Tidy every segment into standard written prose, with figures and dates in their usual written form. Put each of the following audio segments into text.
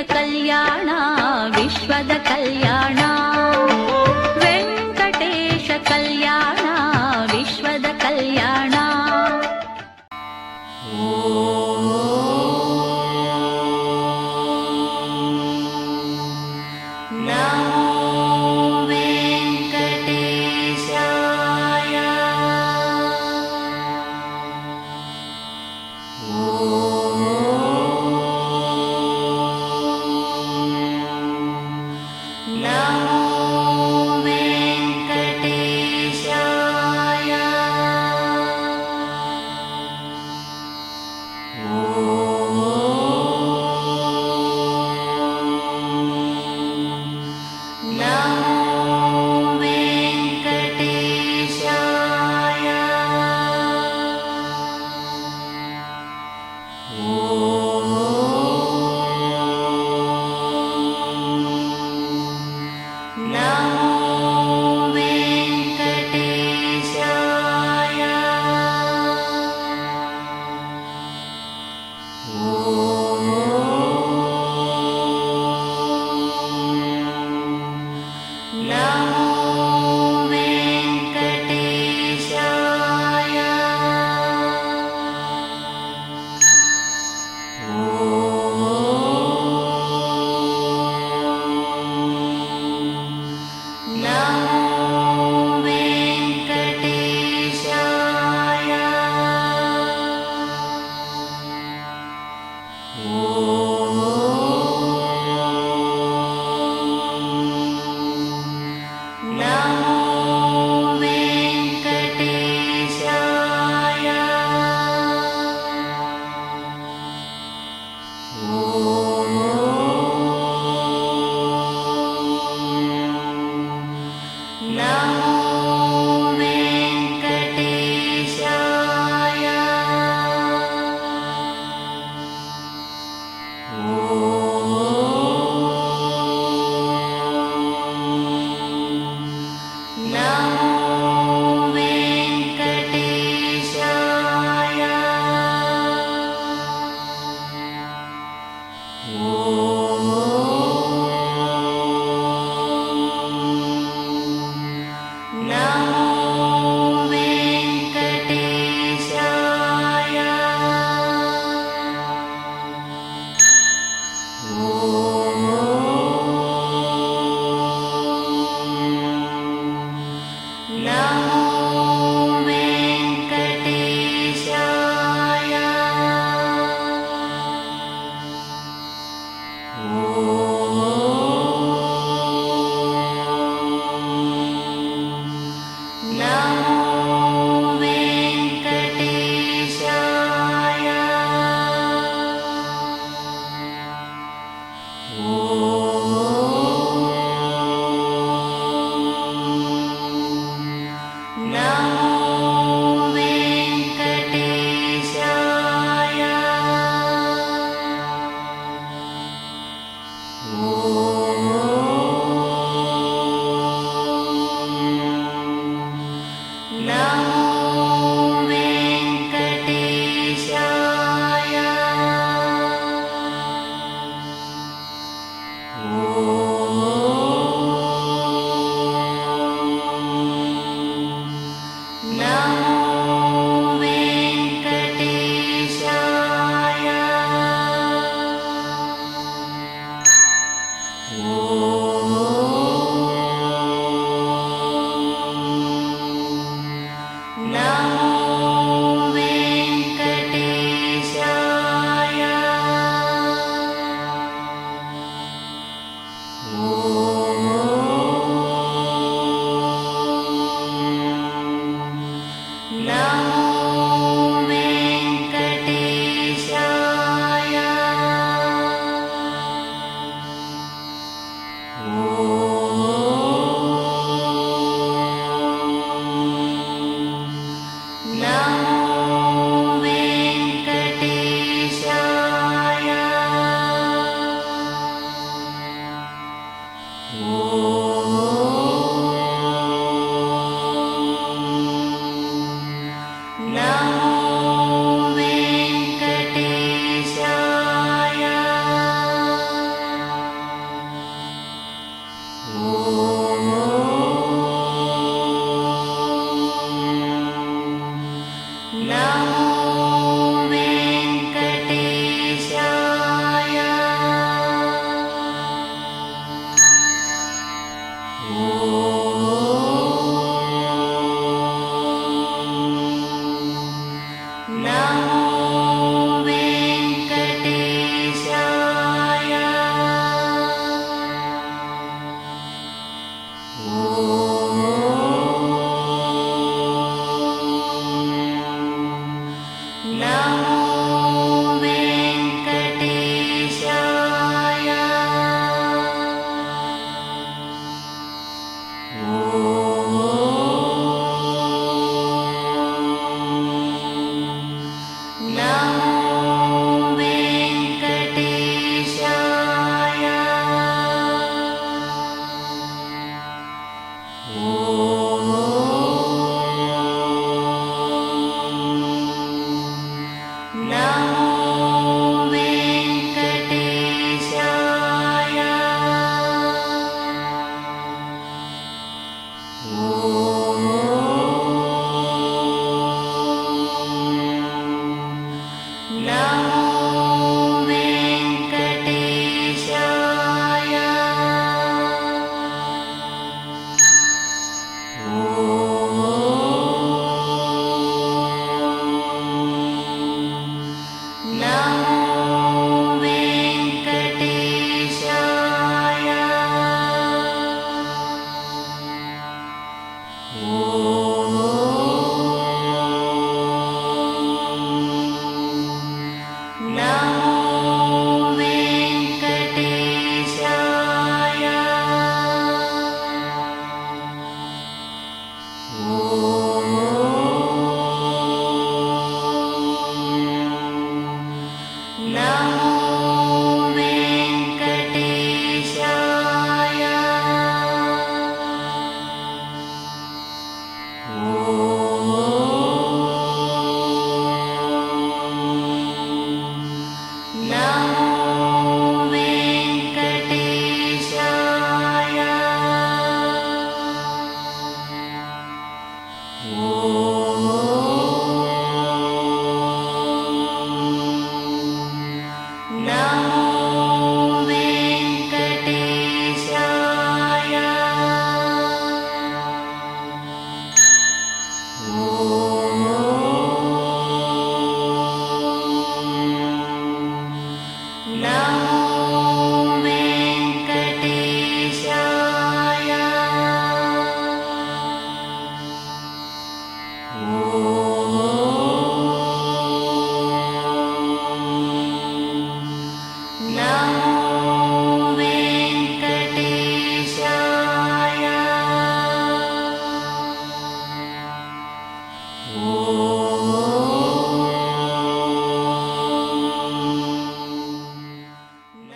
ಕಲ್ಯಾಣ ವಿಶ್ವದ ಕಲ್ಯಾಣ ವೆಂಕಟೇಶ ಕಲ್ಯಾಣ ವಿಶ್ವದ ಕಲ್ಯಾಣ. नमो वेङ्कटेशाय।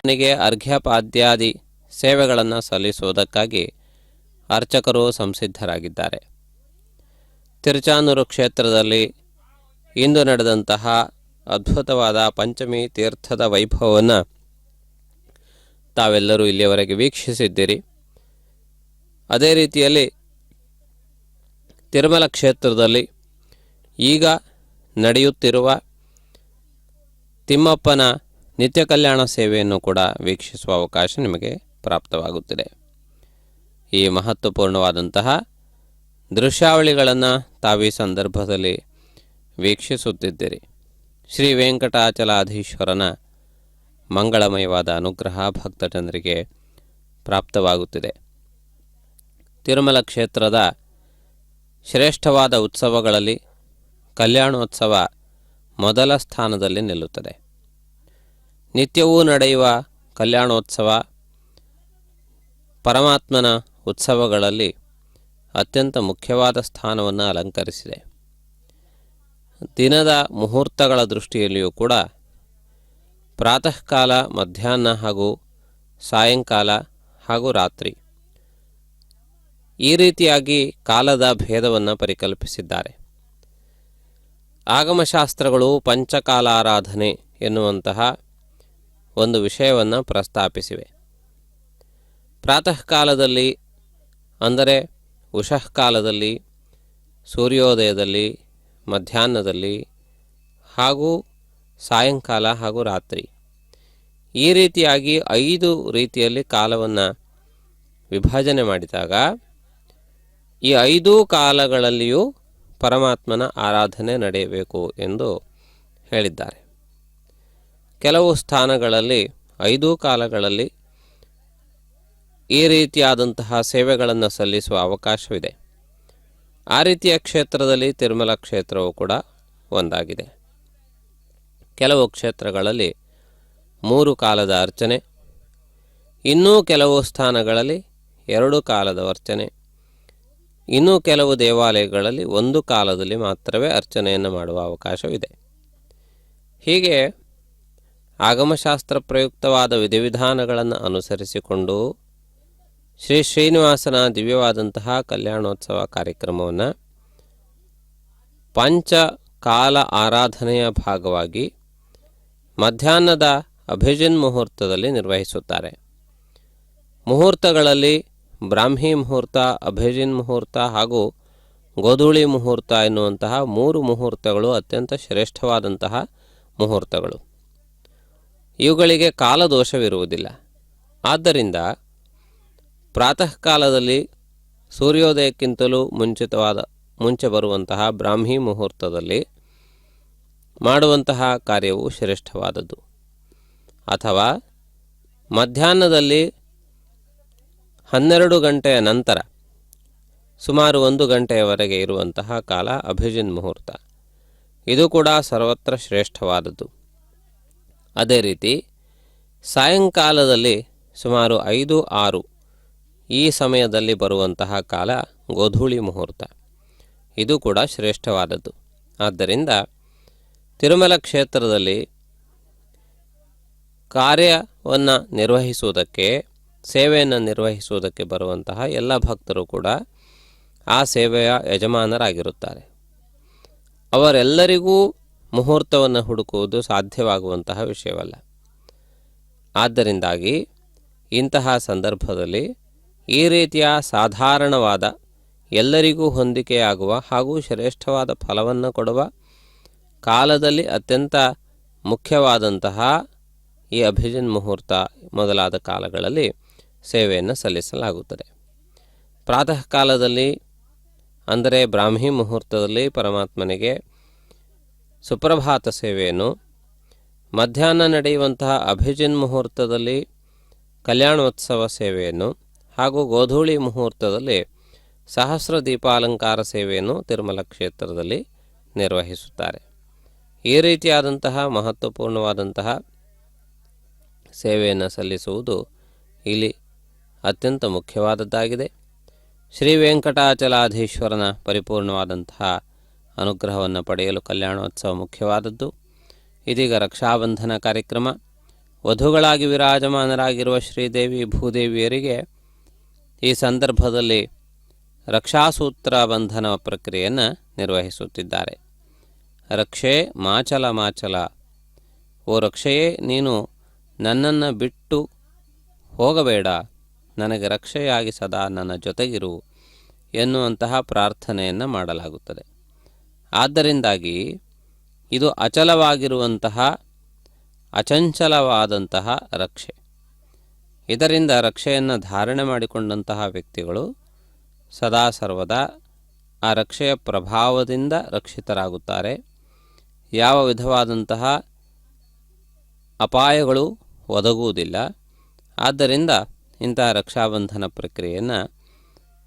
ನಿಗೆ ಅರ್ಘ್ಯಪಾದ್ಯಾದಿ ಸೇವೆಗಳನ್ನು ಸಲ್ಲಿಸುವುದಕ್ಕಾಗಿ ಅರ್ಚಕರು ಸಂಸಿದ್ಧರಾಗಿದ್ದಾರೆ. ತಿರುಚಾನೂರು ಕ್ಷೇತ್ರದಲ್ಲಿ ಇಂದು ನಡೆದಂತಹ ಅದ್ಭುತವಾದ ಪಂಚಮಿ ತೀರ್ಥದ ವೈಭವವನ್ನು ತಾವೆಲ್ಲರೂ ಇಲ್ಲಿಯವರೆಗೆ ವೀಕ್ಷಿಸಿದ್ದೀರಿ. ಅದೇ ರೀತಿಯಲ್ಲಿ ತಿರುಮಲ ಕ್ಷೇತ್ರದಲ್ಲಿ ಈಗ ನಡೆಯುತ್ತಿರುವ ತಿಮ್ಮಪ್ಪನ ನಿತ್ಯ ಕಲ್ಯಾಣ ಸೇವೆಯನ್ನು ಕೂಡ ವೀಕ್ಷಿಸುವ ಅವಕಾಶ ನಿಮಗೆ ಪ್ರಾಪ್ತವಾಗುತ್ತಿದೆ. ಈ ಮಹತ್ವಪೂರ್ಣವಾದಂತಹ ದೃಶ್ಯಾವಳಿಗಳನ್ನು ತಾವೀ ಸಂದರ್ಭದಲ್ಲಿ ವೀಕ್ಷಿಸುತ್ತಿದ್ದೀರಿ. ಶ್ರೀ ವೆಂಕಟಾಚಲಾಧೀಶ್ವರನ ಮಂಗಳಮಯವಾದ ಅನುಗ್ರಹ ಭಕ್ತಜನರಿಗೆ ಪ್ರಾಪ್ತವಾಗುತ್ತಿದೆ. ತಿರುಮಲ ಕ್ಷೇತ್ರದ ಶ್ರೇಷ್ಠವಾದ ಉತ್ಸವಗಳಲ್ಲಿ ಕಲ್ಯಾಣೋತ್ಸವ ಮೊದಲ ಸ್ಥಾನದಲ್ಲಿ ನಿಲ್ಲುತ್ತದೆ. ನಿತ್ಯವೂ ನಡೆಯುವ ಕಲ್ಯಾಣೋತ್ಸವ ಪರಮಾತ್ಮನ ಉತ್ಸವಗಳಲ್ಲಿ ಅತ್ಯಂತ ಮುಖ್ಯವಾದ ಸ್ಥಾನವನ್ನು ಅಲಂಕರಿಸಿದೆ. ದಿನದ ಮುಹೂರ್ತಗಳ ದೃಷ್ಟಿಯಲ್ಲಿಯೂ ಕೂಡ ಪ್ರಾತಃ ಕಾಲ, ಮಧ್ಯಾಹ್ನ ಹಾಗೂ ಸಾಯಂಕಾಲ ಹಾಗೂ ರಾತ್ರಿ ಈ ರೀತಿಯಾಗಿ ಕಾಲದ ಭೇದವನ್ನು ಪರಿಕಲ್ಪಿಸಿದ್ದಾರೆ. ಆಗಮಶಾಸ್ತ್ರಗಳು ಪಂಚಕಾಲಾರಾಧನೆ ಎನ್ನುವಂತಹ ಒಂದು ವಿಷಯವನ್ನು ಪ್ರಸ್ತಾಪಿಸಿವೆ. ಪ್ರಾತಃ ಕಾಲದಲ್ಲಿ ಅಂದರೆ ಉಷಃ ಕಾಲದಲ್ಲಿ, ಸೂರ್ಯೋದಯದಲ್ಲಿ ಮಧ್ಯಾಹ್ನದಲ್ಲಿ ಹಾಗೂ ಸಾಯಂಕಾಲ ಹಾಗೂ ರಾತ್ರಿ ಈ ರೀತಿಯಾಗಿ 5 ರೀತಿಯಲ್ಲಿ ಕಾಲವನ್ನು ವಿಭಜನೆ ಮಾಡಿದಾಗ ಈ 5 ಕಾಲಗಳಲ್ಲಿಯೂ ಪರಮಾತ್ಮನ ಆರಾಧನೆ ನಡೆಯಬೇಕು ಎಂದು ಹೇಳಿದ್ದಾರೆ. ಕೆಲವು ಸ್ಥಾನಗಳಲ್ಲಿ 5 ಕಾಲಗಳಲ್ಲಿ ಈ ರೀತಿಯಾದಂತಹ ಸೇವೆಗಳನ್ನು ಸಲ್ಲಿಸುವ ಅವಕಾಶವಿದೆ. ಆ ರೀತಿಯ ಕ್ಷೇತ್ರದಲ್ಲಿ ತಿರುಮಲ ಕ್ಷೇತ್ರವು ಕೂಡ ಒಂದಾಗಿದೆ. ಕೆಲವು ಕ್ಷೇತ್ರಗಳಲ್ಲಿ 3 ಕಾಲದ ಅರ್ಚನೆ, ಇನ್ನೂ ಕೆಲವು ಸ್ಥಾನಗಳಲ್ಲಿ 2 ಕಾಲದ ಅರ್ಚನೆ, ಇನ್ನೂ ಕೆಲವು ದೇವಾಲಯಗಳಲ್ಲಿ 1 ಕಾಲದಲ್ಲಿ ಮಾತ್ರವೇ ಅರ್ಚನೆಯನ್ನು ಮಾಡುವ ಅವಕಾಶವಿದೆ. ಹೀಗೆ ಆಗಮಶಾಸ್ತ್ರ ಪ್ರಯುಕ್ತವಾದ ವಿಧಿವಿಧಾನಗಳನ್ನು ಅನುಸರಿಸಿಕೊಂಡು ಶ್ರೀ ಶ್ರೀನಿವಾಸನ ದಿವ್ಯವಾದಂತಹ ಕಲ್ಯಾಣೋತ್ಸವ ಕಾರ್ಯಕ್ರಮವನ್ನು ಪಂಚಕಾಲ ಆರಾಧನೆಯ ಭಾಗವಾಗಿ ಮಧ್ಯಾಹ್ನದ ಅಭಿಜಿನ್ ಮುಹೂರ್ತದಲ್ಲಿ ನಿರ್ವಹಿಸುತ್ತಾರೆ. ಮುಹೂರ್ತಗಳಲ್ಲಿ ಬ್ರಾಹ್ಮಿ ಮುಹೂರ್ತ, ಅಭಿಜಿನ್ ಮುಹೂರ್ತ ಹಾಗೂ ಗೋಧೂಳಿ ಮುಹೂರ್ತ ಎನ್ನುವಂತಹ 3 ಮುಹೂರ್ತಗಳು ಅತ್ಯಂತ ಶ್ರೇಷ್ಠವಾದಂತಹ ಮುಹೂರ್ತಗಳು. ಇವುಗಳಿಗೆ ಕಾಲದೋಷವಿರುವುದಿಲ್ಲ. ಆದ್ದರಿಂದ ಪ್ರಾತಃ ಕಾಲದಲ್ಲಿ ಸೂರ್ಯೋದಯಕ್ಕಿಂತಲೂ ಮುಂಚೆ ಬರುವಂತಹ ಬ್ರಾಹ್ಮಿ ಮುಹೂರ್ತದಲ್ಲಿ ಮಾಡುವಂತಹ ಕಾರ್ಯವು ಶ್ರೇಷ್ಠವಾದದ್ದು. ಅಥವಾ ಮಧ್ಯಾಹ್ನದಲ್ಲಿ 12 ಗಂಟೆಯ ನಂತರ ಸುಮಾರು 1 ಗಂಟೆಯವರೆಗೆ ಇರುವಂತಹ ಕಾಲ ಅಭಿಜಿನ್ ಮುಹೂರ್ತ, ಇದು ಕೂಡ ಸರ್ವತ್ರ ಶ್ರೇಷ್ಠವಾದದ್ದು. ಅದೇ ರೀತಿ ಸಾಯಂಕಾಲದಲ್ಲಿ ಸುಮಾರು 5-6 ಈ ಸಮಯದಲ್ಲಿ ಬರುವಂತಹ ಕಾಲ ಗೋಧೂಳಿ ಮುಹೂರ್ತ, ಇದು ಕೂಡ ಶ್ರೇಷ್ಠವಾದದ್ದು. ಆದ್ದರಿಂದ ತಿರುಮಲ ಕ್ಷೇತ್ರದಲ್ಲಿ ಕಾರ್ಯವನ್ನು ನಿರ್ವಹಿಸುವುದಕ್ಕೆ, ಸೇವೆಯನ್ನು ನಿರ್ವಹಿಸುವುದಕ್ಕೆ ಬರುವಂತಹ ಎಲ್ಲ ಭಕ್ತರು ಕೂಡ ಆ ಸೇವೆಯ ಯಜಮಾನರಾಗಿರುತ್ತಾರೆ. ಅವರೆಲ್ಲರಿಗೂ ಮುಹೂರ್ತವನ್ನು ಹುಡುಕುವುದು ಸಾಧ್ಯವಾಗುವಂತಹ ವಿಷಯವಲ್ಲ. ಆದ್ದರಿಂದಾಗಿ ಇಂತಹ ಸಂದರ್ಭದಲ್ಲಿ ಈ ರೀತಿಯ ಸಾಧಾರಣವಾದ, ಎಲ್ಲರಿಗೂ ಹೊಂದಿಕೆಯಾಗುವ ಹಾಗೂ ಶ್ರೇಷ್ಠವಾದ ಫಲವನ್ನು ಕೊಡುವ ಕಾಲದಲ್ಲಿ ಅತ್ಯಂತ ಮುಖ್ಯವಾದಂತಹ ಈ ಅಭಿಜಿನ್ ಮುಹೂರ್ತ ಮೊದಲಾದ ಕಾಲಗಳಲ್ಲಿ ಸೇವೆಯನ್ನು ಸಲ್ಲಿಸಲಾಗುತ್ತದೆ. ಪ್ರಾತಃ ಕಾಲದಲ್ಲಿ ಅಂದರೆ ಬ್ರಾಹ್ಮಿ ಮುಹೂರ್ತದಲ್ಲಿ ಪರಮಾತ್ಮನಿಗೆ ಸುಪ್ರಭಾತ ಸೇವೆಯನ್ನು, ಮಧ್ಯಾಹ್ನ ನಡೆಯುವಂತಹ ಅಭಿಜಿನ್ ಮುಹೂರ್ತದಲ್ಲಿ ಕಲ್ಯಾಣೋತ್ಸವ ಸೇವೆಯನ್ನು ಹಾಗೂ ಗೋಧೂಳಿ ಮುಹೂರ್ತದಲ್ಲಿ ಸಹಸ್ರ ದೀಪಾಲಂಕಾರ ಸೇವೆಯನ್ನು ತಿರುಮಲ ಕ್ಷೇತ್ರದಲ್ಲಿ ನಿರ್ವಹಿಸುತ್ತಾರೆ. ಈ ರೀತಿಯಾದಂತಹ ಮಹತ್ವಪೂರ್ಣವಾದಂತಹ ಸೇವೆಯನ್ನು ಸಲ್ಲಿಸುವುದು ಇಲ್ಲಿ ಅತ್ಯಂತ ಮುಖ್ಯವಾದದ್ದಾಗಿದೆ. ಶ್ರೀ ವೆಂಕಟಾಚಲಾಧೀಶ್ವರನ ಪರಿಪೂರ್ಣವಾದಂತಹ ಅನುಗ್ರಹವನ್ನು ಪಡೆಯಲು ಕಲ್ಯಾಣೋತ್ಸವ ಮುಖ್ಯವಾದದ್ದು. ಇದೀಗ ರಕ್ಷಾಬಂಧನ ಕಾರ್ಯಕ್ರಮ. ವಧುಗಳಾಗಿ ವಿರಾಜಮಾನರಾಗಿರುವ ಶ್ರೀದೇವಿ ಭೂದೇವಿಯರಿಗೆ ಈ ಸಂದರ್ಭದಲ್ಲಿ ರಕ್ಷಾಸೂತ್ರ ಬಂಧನ ಪ್ರಕ್ರಿಯೆಯನ್ನು ನಿರ್ವಹಿಸುತ್ತಿದ್ದಾರೆ. ರಕ್ಷೆ ಮಾಚಲ ಮಾಚಲ, ಓ ರಕ್ಷೆಯೇ, ನೀನು ನನ್ನನ್ನು ಬಿಟ್ಟು ಹೋಗಬೇಡ, ನನಗೆ ರಕ್ಷೆಯಾಗಿ ಸದಾ ನನ್ನ ಜೊತೆಗಿರು ಎನ್ನುವಂತಹ ಪ್ರಾರ್ಥನೆಯನ್ನು ಮಾಡಲಾಗುತ್ತದೆ. ಆದ್ದರಿಂದಾಗಿ ಇದು ಅಚಲವಾಗಿರುವಂತಹ, ಅಚಂಚಲವಾದಂತಹ ರಕ್ಷೆ. ಇದರಿಂದ ರಕ್ಷೆಯನ್ನು ಧಾರಣೆ ಮಾಡಿಕೊಂಡಂತಹ ವ್ಯಕ್ತಿಗಳು ಸದಾ ಸರ್ವದಾ ಆ ರಕ್ಷೆಯ ಪ್ರಭಾವದಿಂದ ರಕ್ಷಿತರಾಗುತ್ತಾರೆ. ಯಾವ ವಿಧವಾದಂತಹ ಅಪಾಯಗಳು ಒದಗುವುದಿಲ್ಲ. ಆದ್ದರಿಂದ ಇಂತಹ ರಕ್ಷಾಬಂಧನ ಪ್ರಕ್ರಿಯೆಯನ್ನು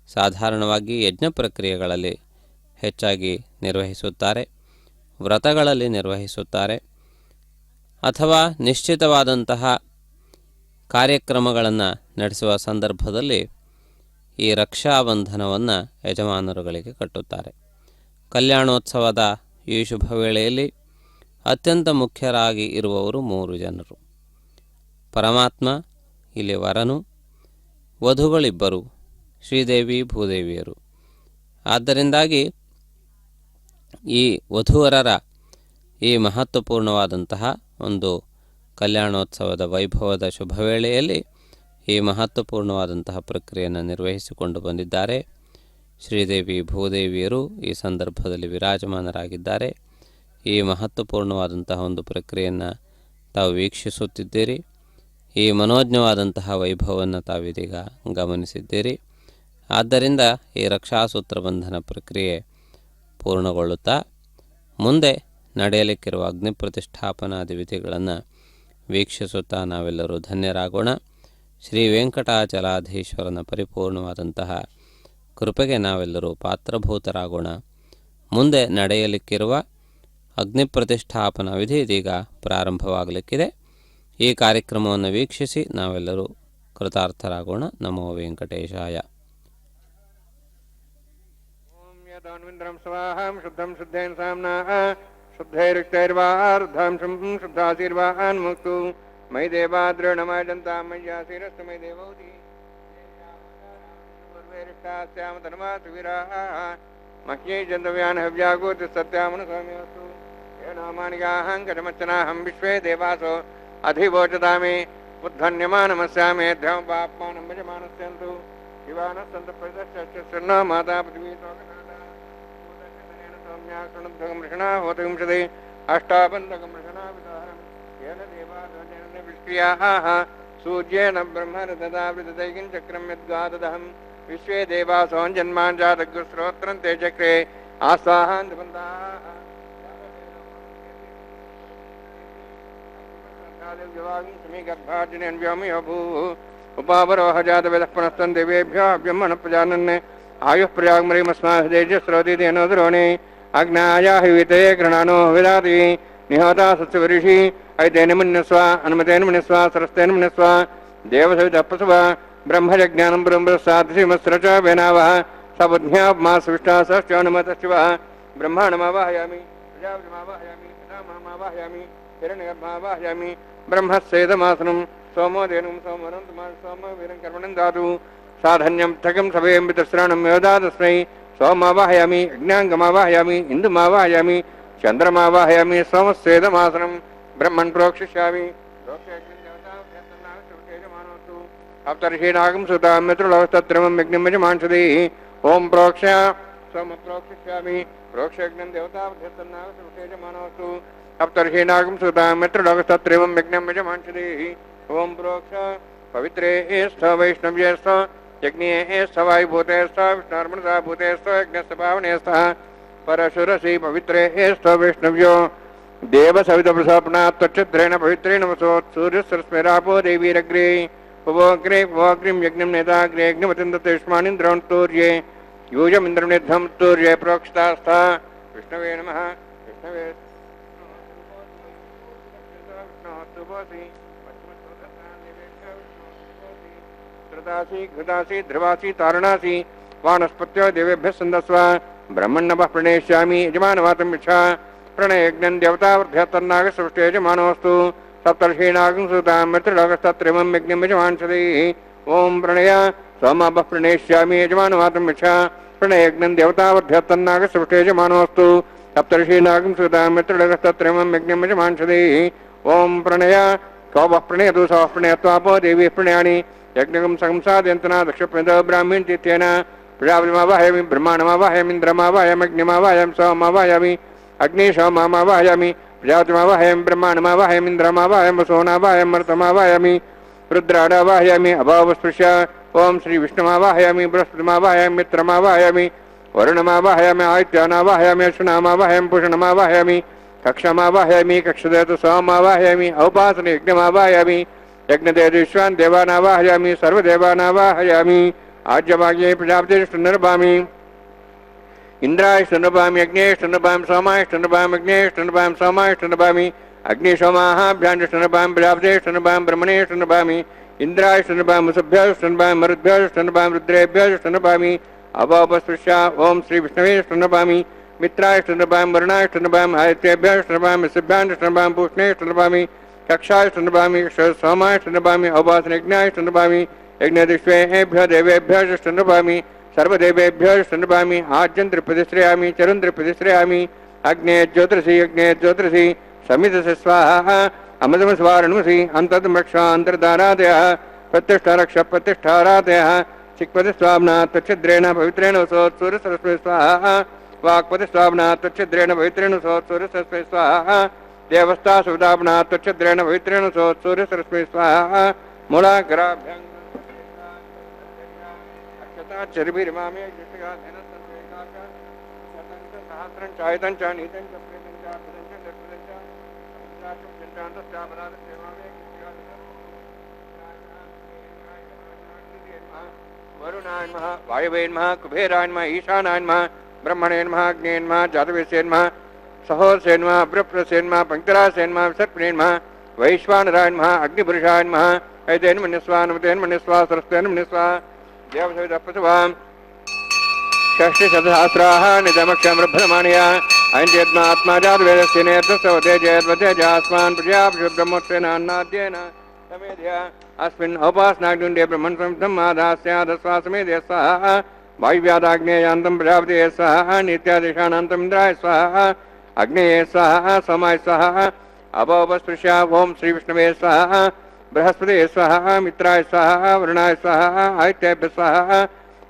ಸಾಧಾರಣವಾಗಿ ಯಜ್ಞ ಪ್ರಕ್ರಿಯೆಗಳಲ್ಲಿ ಹೆಚ್ಚಾಗಿ ನಿರ್ವಹಿಸುತ್ತಾರೆ, ವ್ರತಗಳಲ್ಲಿ ನಿರ್ವಹಿಸುತ್ತಾರೆ, ಅಥವಾ ನಿಶ್ಚಿತವಾದಂತಹ ಕಾರ್ಯಕ್ರಮಗಳನ್ನು ನಡೆಸುವ ಸಂದರ್ಭದಲ್ಲಿ ಈ ರಕ್ಷಾಬಂಧನವನ್ನು ಯಜಮಾನರುಗಳಿಗೆ ಕಟ್ಟುತ್ತಾರೆ. ಕಲ್ಯಾಣೋತ್ಸವದ ಈ ಶುಭ ವೇಳೆಯಲ್ಲಿ ಅತ್ಯಂತ ಮುಖ್ಯರಾಗಿ ಇರುವವರು 3 ಜನರು. ಪರಮಾತ್ಮ, ಇಲ್ಲಿ ವರನು, ವಧುಗಳಿಬ್ಬರು ಶ್ರೀದೇವಿ ಭೂದೇವಿಯರು. ಆದ್ದರಿಂದಾಗಿ ಈ ವಧುವರರ ಈ ಮಹತ್ವಪೂರ್ಣವಾದಂತಹ ಒಂದು ಕಲ್ಯಾಣೋತ್ಸವದ ವೈಭವದ ಶುಭ ವೇಳೆಯಲ್ಲಿ ಈ ಮಹತ್ವಪೂರ್ಣವಾದಂತಹ ಪ್ರಕ್ರಿಯೆಯನ್ನು ನಿರ್ವಹಿಸಿಕೊಂಡು ಬಂದಿದ್ದಾರೆ. ಶ್ರೀದೇವಿ ಭೂದೇವಿಯರು ಈ ಸಂದರ್ಭದಲ್ಲಿ ವಿರಾಜಮಾನರಾಗಿದ್ದಾರೆ. ಈ ಮಹತ್ವಪೂರ್ಣವಾದಂತಹ ಒಂದು ಪ್ರಕ್ರಿಯೆಯನ್ನು ತಾವು ವೀಕ್ಷಿಸುತ್ತಿದ್ದೀರಿ. ಈ ಮನೋಜ್ಞವಾದಂತಹ ವೈಭವವನ್ನು ತಾವಿದೀಗ ಗಮನಿಸಿದ್ದೀರಿ. ಆದ್ದರಿಂದ ಈ ರಕ್ಷಾಸೂತ್ರ ಬಂಧನ ಪ್ರಕ್ರಿಯೆ ಪೂರ್ಣಗೊಳ್ಳುತ್ತಾ ಮುಂದೆ ನಡೆಯಲಿಕ್ಕಿರುವ ಅಗ್ನಿ ಪ್ರತಿಷ್ಠಾಪನಾದಿ ವಿಧಿಗಳನ್ನು ವೀಕ್ಷಿಸುತ್ತಾ ನಾವೆಲ್ಲರೂ ಧನ್ಯರಾಗೋಣ. ಶ್ರೀ ವೆಂಕಟಾಚಲಾಧೀಶ್ವರನ ಪರಿಪೂರ್ಣವಾದಂತಹ ಕೃಪೆಗೆ ನಾವೆಲ್ಲರೂ ಪಾತ್ರಭೂತರಾಗೋಣ. ಮುಂದೆ ನಡೆಯಲಿಕ್ಕಿರುವ ಅಗ್ನಿ ಪ್ರತಿಷ್ಠಾಪನಾ ವಿಧಿ ಇದೀಗ ಪ್ರಾರಂಭವಾಗಲಿಕ್ಕಿದೆ. ಈ ಕಾರ್ಯಕ್ರಮವನ್ನು ವೀಕ್ಷಿಸಿ ನಾವೆಲ್ಲರೂ ಕೃತಾರ್ಥರಾಗೋಣ. ನಮೋ ವೆಂಕಟೇಶಾಯ. ोम स्वाहां शुद्धं शुद्धेन साम्नाः शुद्धैरुक्तैर्वार्धांशं शुद्धाशीर्वान् मुक्तु मयि देवाद्रणमाजन्तां मय्यासीरस्तु मयि देवौति पूर्वैरिष्टास्याम धर्मासुवीराः मह्यै जन्तव्यान् हव्यागोति सत्यामनुस्वामिस्तु येनामानिगाहं गजमच्चनाहं विश्वे देवासो अधिवोचतामि उद्धन्यमानमस्यामि ध्यां पाप्मानं भजमानस्यन्तु शिवानः सन्तु परिदश्च माता पृथ्वी अष्टाबन्धकमृषणावतंशदे येन देवादयेन विष्क्रियाः सूर्येण ब्रह्मरददावृतदैकिं चक्रं यद्गाददहं विश्वे देवासों जन्मान् जातगुस्रोत्रं ते चक्रे आस्वाहान् बन्धाः समीगर्भार्जुनेन व्योमयो भूः उपावरोह जातवेदः पुनस्तं देवेभ्यो अभ्यमनः प्रजानन् आयुः प्रयाग्मरीमस्माभिदेजस्रोदितेनोद्रोणे अग्नायाहिविते गृणानो विदाति निहोता सत्सवऋषि ऐतेन मन्यस्व अनुमतेन मन्यस्व सरस्तेन मन्यस्व देवसवितपस्व ब्रह्मजज्ञानं ब्रह्मसादृशिमस्रच वेनावः सबुद्ध्याप्मासविष्टा सश्चानुमतशिव ब्रह्माणमावाहयामि प्रजापतिमावाहयामि पितामहमावाहयामि हिरण्यगर्भावाहयामि ब्रह्मस्येदमासनं सोमोदेनं सोमवीरं कर्मणं दातु साधन्यं ठकं सभेयं पितृश्राणं योदातस्मै सोमावाहयामि अज्ञाङ्गमावाहयामि इन्दुमावाहयामि चन्द्रमावाहयामि सोमस्येदमासनं ब्रह्मन् प्रोक्षिष्यामि अप्तर्षीणागं सुतां मित्रलोकस्तत्रमं यज्ञं यजमांसदे ॐ प्रोक्ष्य सोम प्रोक्षिष्यामि प्रोक्षयज्ञं देवताभ्यस्तन्नागसुतेजमानोऽस्तु अप्तर्षीणागं सुतां मित्रलोकस्तत्रमं यज्ञं यजमांसदे ॐ प्रोक्ष्य पवित्रे स्थ वैष्णव्ये स्थ यज्ञे स्थ वायुभूते स्थ विष्णुर्मणसा भूते स्थ यज्ञस्य पावने स्थ परशुरसि पवित्रे स्थ वैष्णव्यो देवसवितप्रसपनात् त्वच्छिद्रेण पवित्रेण वसोत् सूर्यस्रस्मेरापो देवीरग्रे पवोग्रीं यज्ञं नेताग्रे यज्ञमतिन्दतेष्मानिन्द्रोन्तूर्ये यूयमिन्द्रं निद्धं तूर्ये प्रोक्षितास्थ विष्णवे नमः विष्णवे घृतासी ध्रुवासी तारणासी वानस्पत्यो देवेभ्यः सन्दस्व ब्रह्मण्यवः प्रणेष्यामि यजमानवातं यच्छा प्रणयज्ञं देवताभ्यः तन्नागसृष्टे यजमानोऽस्तु सप्तर्षीणागं सुतां मित्रलोकस्तत्रयं यज्ञं यजमांसदे ॐ प्रणय सोमाभः प्रणेष्यामि यजमानवातं यच्छा प्रणयज्ञं देवताभ्यः तन्नागसृष्टे यजमानोऽस्तु सप्तर्षीणागं सुतां मित्रलोकस्तत्रयं यज्ञं यजमांसदे ॐ प्रणय कौवः प्रणयतु सवः प्रणयत्वापो देवी प्रणयानि यज्ञकं संसादयन्तना दक्षप्रदो ब्राह्मीण तीर्थेन प्रजापतिमावाहयामि ब्रह्माणमावाहयामि इन्द्रमावाहयामि अग्निमावाहयामि सोममावाहयामि अग्निशोममावाहयामि प्रजापतिमावाहयामि ब्रह्माणमावाहयामि इन्द्रमावाहयामि वसोनावाहयामि मरुतमावाहयामि रुद्राणावाहयामि अभावस्पृश्य ॐ श्री विष्णुमावाहयामि बृहस्पतिमावाहयामि मित्रमावाहयामि वरुणमावाहयामि आदित्यानावाहयामि अश्विनामावाहयामि पूषणमावाहयामि कक्षमावाहयामि कक्षदेवतु सोममावाहयामि औपासने यज्ञमावाहयामि यज्ञदेवविश्वान् देवानावाहयामि सर्वदेवानावाहयामि आज्यभाग्ये प्रजापतिष्ठनृभामि इन्द्रायष्ठनृभामि यज्ञेष्ठनृभामि सोमायष्ठनृभामि यज्ञेष्ठनृभामि सोमायष्ठनृभामि अग्निशोमाहाभ्याण्डष्ठनृभामि प्रजापतिष्ठनृभामि ब्रह्मणेष्ठनृभामि इन्द्रायष्ठनृभामि वसुभ्यष्ठनृभामि मरुद्भ्यष्ठनृभामि रुद्रेभ्यष्ठनृभामि अभावस्पृश्य ॐ श्री विष्णवेष्ठनृभामि मित्रायष्ठनृभामि वरुणायष्ठनृभामि आदित्येभ्यष्ठनृभामि सिभ्याण्डष्ठनृभामि पूष्णेष्ठनृभामि कक्षायष्ठनृभामि सोमायष्ठनृभामि औपासनयज्ञायष्ठनृभामि यज्ञदिष्वेभ्यो देवेभ्यष्ठनृभामि सर्वदेवेभ्यष्ठनृभामि आज्यन्त्रिप्रतिश्रयामि चरुन्त्रिप्रतिश्रयामि अग्ने ज्योतिषि यज्ञे ज्योतिषि समिधसि स्वाहा अमृतमस्वारणमसि अन्तर्मक्षा अन्तर्धारादयः प्रतिष्ठारक्ष प्रतिष्ठारादयः चिक्पति स्वाम्ना त्वच्छिद्रेण पवित्रेण सूर्यसरस्वती स्वाहा वाक्पति स्वाम्ना त्वच्छिद्रेण पवित्रेण सूर्यसरस्वती स्वाहा देवस्था सुदाम्ना त्वच्छिद्रेण पवित्रेण सूर्यसरस्वती स्वाहा मूलाग्राभ्यां अक्षता चर्भिर्मामे जिष्टिका धनसंवेकाका शतंच सहस्रं चायतं च नीतं च प्रेतं च पदं च दर्पदं च समुद्राचं चन्द्रान्तस्य अपराधस्य मामे वरुणाय नमः वायवे नमः कुबेराय नमः ईशानाय नमः ब्रह्मणे नमः अग्ने नमः जातवेदसे नमः सहोदसे नमः बृहस्पतये नमः पंक्तिरासे नमः विसर्पणे नमः वैश्वानराय नमः अग्निपुरुषाय नमः ऐतेन मन्यस्वा नमतेन मन्यस्वा सरस्वतेन मन्यस्वा देवसविदपसवां षष्टिशतसहस्राः निजमक्षमृभ्रमाणया ऐन्द्रियत्मा आत्मा जातवेदस्य नेतस्सवते जयद्वतेजास्मान् प्रजापशुब्रह्मोत्सेनान्नाद्येन समेध्या अस्मिन् औपासनाग्निन्दे ब्रह्मणसंस्थमादास्यादस्वासमेधे स्वाहा वायुव्यादाग्नेयान्तं प्रजापतये स्वाहा नित्यादिशानान्तम् इन्द्राय स्वाहा अग्नेये स्वाहा सोमाय स्वाहा अपोपस्पृश्य ओं श्रीविष्णवे स्वाहा बृहस्पतये स्वाहा मित्राय स्वाहा वरुणाय स्वाहा आदित्येभ्यः स्वाहा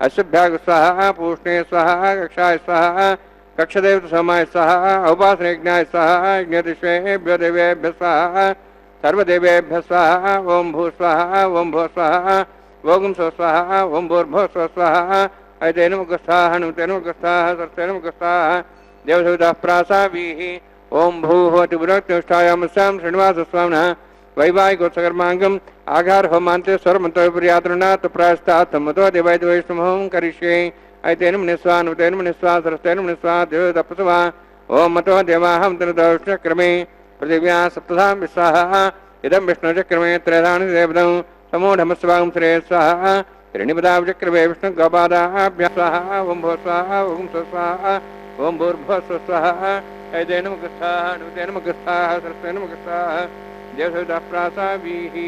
अश्वभ्याग स्वाहा पूष्णे स्वाहा कक्षाय स्वाहा कक्षदेवतसोमाय स्वाहा औपासनयज्ञाय स्वाहा यज्ञदिष्वेभ्यो देवेभ्यः स्वाहा सर्वदेवेभ्यः स्वाहा ओं भू स्वाहा ओं भो स्वाहा ओं सो स्वाहा ओं भूर्भुवः स्वः स्वाहा ऐतेन मुखस्थाः नुतेन मुखस्थाः सरस्वतेन मुखस्थाः देवसवितः प्रासावीः ओं भूः त्रिपुरत्युष्ठायामस्यां श्रीनिवासस्वामिनः वैवाहिकोत्सकर्माङ्गम् आघार होमान्ते स्वरमन्त्रविपर्यातृणात् प्रायस्तात् मतो देवैद्वैष्णवं करिष्ये ऐतेन मुनिस्वा नुतेन मुनिस्वा सरस्वतेन मुनिस्वा देवतपस्वा ओं मतो देवाहं तनुदौष्णक्रमे पृथिव्याः सप्तधां विस्वाहा इदं विष्णुचक्रमे त्रयधानि देवदं समूढमस्वां श्रेय स्वाहा त्रीणिपदाचक्रमे विष्णुगोपादाभ्यः स्वाहा ओं भो स्वाहा ओं सो स्वाहा ओं भूर्भुवः स्वः स्वाहा ऐतेन मुखस्थाः नुतेन मुखस्थाः सरस्वतेन मुखस्थाः देवसवितः प्रासावीः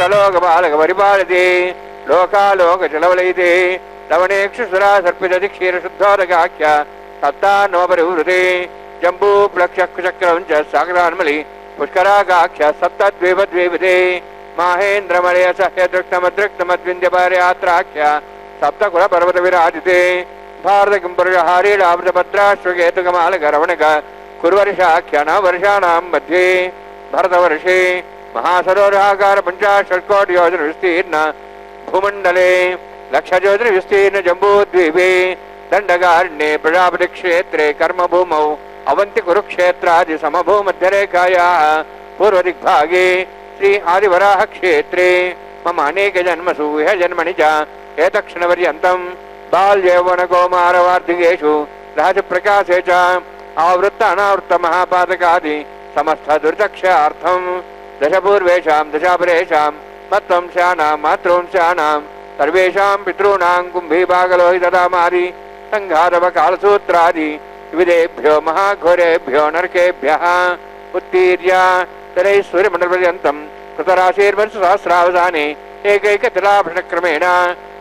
भक्तलोकपालकपरिपालति लोकालोकचलवलयिते लवणेक्षुसुरा सर्पितधिक्षीरशुद्धोदकाख्य सप्तान्नोपरिवृते जम्बूप्लक्षचक्रं च सागरान्मलि पुष्करागाख्य सप्तद्वीपद्वीपते माहेन्द्रमलयसह्यदृक्तमदृक्तमद्विन्द्यपारयात्राख्य सप्तकुलपर्वतविराजिते भारतकिम्बुरहारीडावृतभद्राश्वकेतुकमालकरवणक कुर्वर्षाख्य नववर्षाणां मध्ये भरतवर्षे महासरोवराकार 50 योजन विस्तीर्ण भूमण्डले लक्षयोजन विस्तीर्ण जम्बूद्वीपे दण्डकारण्ये प्रजापति क्षेत्रे कर्मभूमौ अवंति कुरुक्षेत्रादि समभूमध्यरेखायाः पूर्वदिग्भागे श्री आदिवराह क्षेत्रे मम अनेक जन्मसु इह जन्मनि च एतक्षणपर्यन्तं बाल्ययौवनकौमारवार्धिकेषु रहस्यप्रकाशे च आवृत्त अनावृत्त महापातकादि समस्त दुर्दक्षार्थं दशपूर्वेषां दशापरेषां मत्वंशानां मातृवंशानां सर्वेषां पितॄणां कुम्भीभागलोहितदामादि सङ्घातवकालसूत्रादि विविधेभ्यो महाघोरेभ्यो नरकेभ्यः उत्तीर्य तदैः सूर्यमण्डलपर्यन्तं कृतराशिर्वर्षसहस्रावसाने एकैकतिलाभरणक्रमेण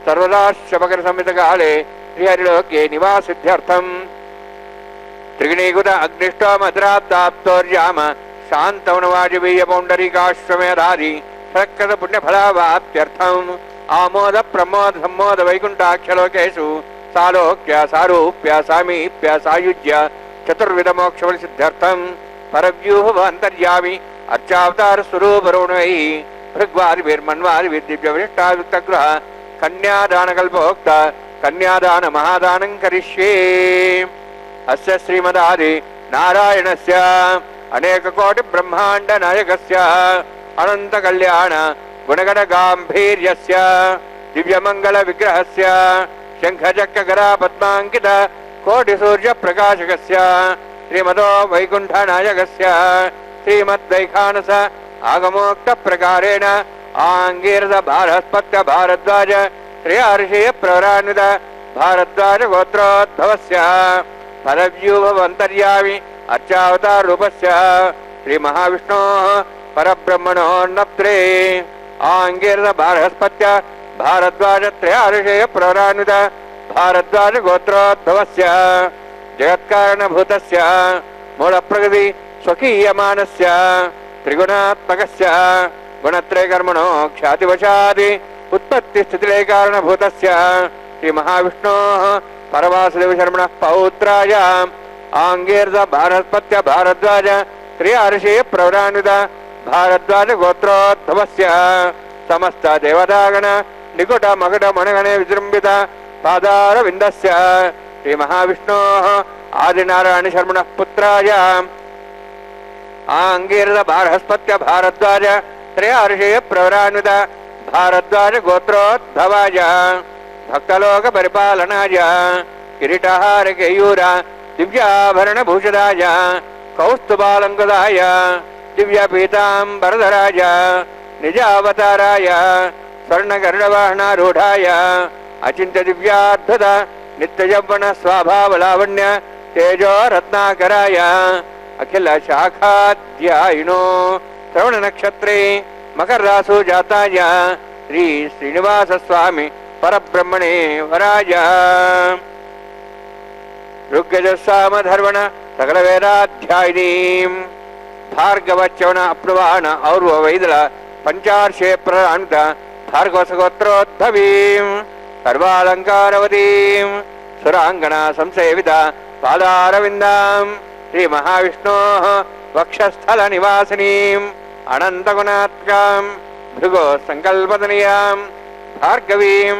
सर्वदाश्चमकरसंहितकाले श्रीहरिलोके निवासिद्ध्यर्थं त्रिगुणीकृत अग्निष्टोमद्राप्ताप्तोर्याम शान्तवनवाजपेयपौण्डरीकाश्वमेधादि सकृत पुण्यफलावाप्त्यर्थम् आमोद प्रमोद सम्मोद वैकुण्ठाख्यलोकेषु सालोक्य सारूप्य सामीप्य सायुज्य चतुर्विध मोक्षफलसिद्ध्यर्थं परव्यूहवन्तर्यामि अर्चावतार स्वरूपरोणैः भृग्वादिभिर्मन्वादिभिर्दिव्यविशिष्टायुक्तगृह कन्यादानकल्पोक्त कन्यादान महादानं करिष्ये। अस्य श्रीमदादि नारायणस्य अनेककोटि ब्रह्माण्ड नायकस्य अनंत कल्याण गुणगण गांभीर्यस्य दिव्यमंगल विग्रहस्य शंखचक्र गदा पद्मांकित कोटि सूर्य प्रकाशकस्य श्रीमदो वैकुंठ नायकस्य श्रीमद्वैखानस आगमोक्त प्रकारेण आंगीरस भारस्पत्य भारद्वाज श्री अर्षेय प्रवरान्वित भारद्वाज गोत्रोद्भवस्य परव्यूहवन्तर्यामि अर्चावतार रूपस्य श्री महाविष्णोः परब्रह्मणो नप्त्रे आंगीरस भारस्पत्य भारद्वाज त्रयार्षेय प्रवरान्वित भारद्वाज गोत्रोद्भवस्य जगत्कारणभूतस्य मूलप्रकृति स्वकीयमानस्य त्रिगुणात्मकस्य गुणत्रयकर्मणो ख्यातिवशादि उत्पत्तिस्थितिलय कारणभूतस्य श्री महाविष्णोः परवासुदेवशर्मणः पौत्राय आंगीरस भारस्पत्य भारद्वाज त्रयार्षेय प्रवरान्वित भारद्वाज गोत्रोद्भवस्य समस्त देवतागण निकुट मकुट मणगणे विजृंभित पादारविन्दस्य श्री महाविष्णोः आदिनारायण शर्मणः पुत्राय आंगीरस भारस्पत्य भारद्वाज त्रयार्षेय प्रवरान्वित भारद्वाज गोत्रोद्भवाय भक्तलोक परिपालनाय किरीटहार केयूर दिव्याभरण भूषदाय कौस्तुभालंकृताय दिव्यपीतांबरधराय निजावताराय स्वर्णगरुडवाहनारूढाय अचिंत्य दिव्याद्भुत नित्ययौवन स्वाभावलावण्य तेजो रत्नाकराय अखिल शाखाध्यायिनो श्रवण नक्षत्रे मकर रासु जाताय श्री श्रीनिवास स्वामी परब्रह्मणे वराय ऋग्यजुस्सामधर्वण सकल वेदाध्यायिनीं भार्गवच्यवण अप्लुवाण और्व वैदल पंचार्षे प्रणान्वित भार्गवसगोत्रोद्भवीं सर्वालंकारवतीं सुरांगना संसेवित पादारविन्दां श्री महाविष्णोः वक्षस्थल निवासिनीं अनंतगुणात्मकां भृगो संकल्पतनीयां भार्गवीं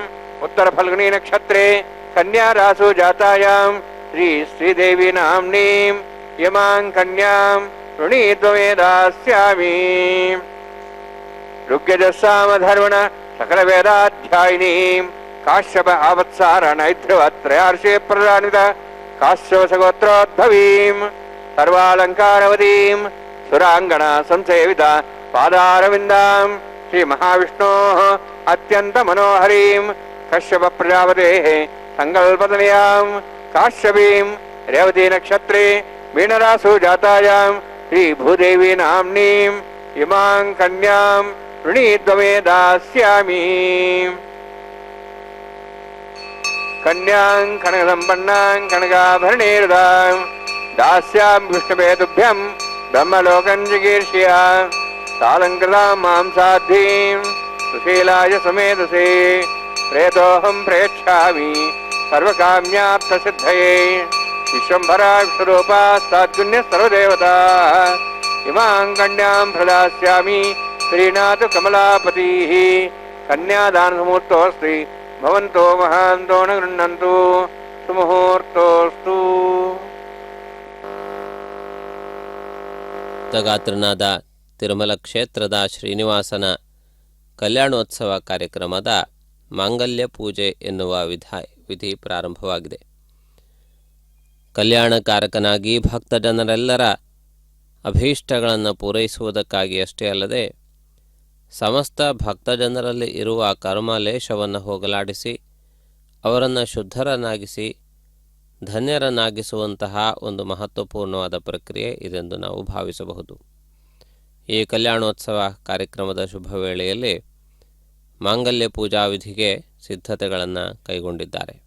उत्तर फल्गुनी नक्षत्रे कन्या रासु जातायां श्री श्रीदेवी नाम्नीं यमां कन्यां वृणीत्वमे दास्यामि। ऋग्यजुस्सामधर्वण सकल वेदाध्यायिनीं काश्यप आवत्सार नैध्रुव त्रयार्षे प्रदान्वित काश्यपसगोत्रोद्भवीं सर्वालंकारवतीं सुरांगना संसेवित पादारविन्दां श्री महाविष्णोः अत्यंत मनोहरीं कश्यप प्रजापतेः संकल्पतनयां काश्यपीं रेवती नक्षत्रे मीनरासु जातायां श्री भूदेवी नाम्नीं इमां कन्यां ಋಣೀದ್ವಮೇ ದಾಸ್ಯಾಮಿ. ಕನ್ಯಾಂ ಕನಕಸಂಪನ್ನಾಂ ಕನಕಾಭರಣೇರ್ದಾಂ ದಾಸ್ಯಾಮಿ ವಿಷ್ಣುವೇ ತುಭ್ಯಂ ಬ್ರಹ್ಮಲೋಕಂ ಜಿಗೀರ್ಷ್ಯ. ಸಾಲಂಕೃತಾಂ ಮಾಂ ಸಾಧ್ವೀಂ ಸುಶೀಲಾಯ ಸಮೇಧಸೇ. ಪ್ರೇತೋಹಂ ಪ್ರೇಕ್ಷಾಮಿ ಸರ್ವಕಾಮ್ಯಾರ್ಥಸಿದ್ಧಯೇ. ವಿಶ್ವಂಭರಾ ವಿಶ್ವರೂಪಾ ಸಾಧ್ವಿನ್ಯ ಸರ್ವದೇವತಾ. ಇಮಾಂ ಕನ್ಯಾಂ ಪ್ರದಾಸ್ಯಾಮಿ ಶ್ರೀನಾಥ ಕಮಲಾಪತಿಃ. ಕನ್ಯಾದಾನಸಮೂರ್ತೋಸ್ತಿ ಭವಂತೋ ಮಹಾಂತೋ ನ ಗೃಹ್ಣಂತು. ಸುಮುಹೂರ್ತೋಸ್ತು. ಗಾತ್ರನಾದ ತಿರುಮಲ ಕ್ಷೇತ್ರದ ಶ್ರೀನಿವಾಸನ ಕಲ್ಯಾಣೋತ್ಸವ ಕಾರ್ಯಕ್ರಮದ ಮಾಂಗಲ್ಯ ಪೂಜೆ ಎನ್ನುವ ವಿಧಿ ಪ್ರಾರಂಭವಾಗಿದೆ. ಕಲ್ಯಾಣಕಾರಕನಾಗಿ ಭಕ್ತ ಜನರೆಲ್ಲರ ಅಭೀಷ್ಟಗಳನ್ನು ಪೂರೈಸುವುದಕ್ಕಾಗಿ ಅಷ್ಟೇ ಅಲ್ಲದೆ ಸಮಸ್ತ ಭಕ್ತಜನರಲ್ಲಿ ಇರುವ ಕರ್ಮಲೇಶವನ್ನು ಹೋಗಲಾಡಿಸಿ ಅವರನ್ನು ಶುದ್ಧರನ್ನಾಗಿಸಿ ಧನ್ಯರನ್ನಾಗಿಸುವಂತಹ ಒಂದು ಮಹತ್ವಪೂರ್ಣವಾದ ಪ್ರಕ್ರಿಯೆ ಇದೆಂದು ನಾವು ಭಾವಿಸಬಹುದು. ಈ ಕಲ್ಯಾಣೋತ್ಸವ ಕಾರ್ಯಕ್ರಮದ ಶುಭ ವೇಳೆಯಲ್ಲಿ ಮಾಂಗಲ್ಯ ಪೂಜಾ ವಿಧಿಗೆ ಸಿದ್ಧತೆಗಳನ್ನು ಕೈಗೊಂಡಿದ್ದಾರೆ.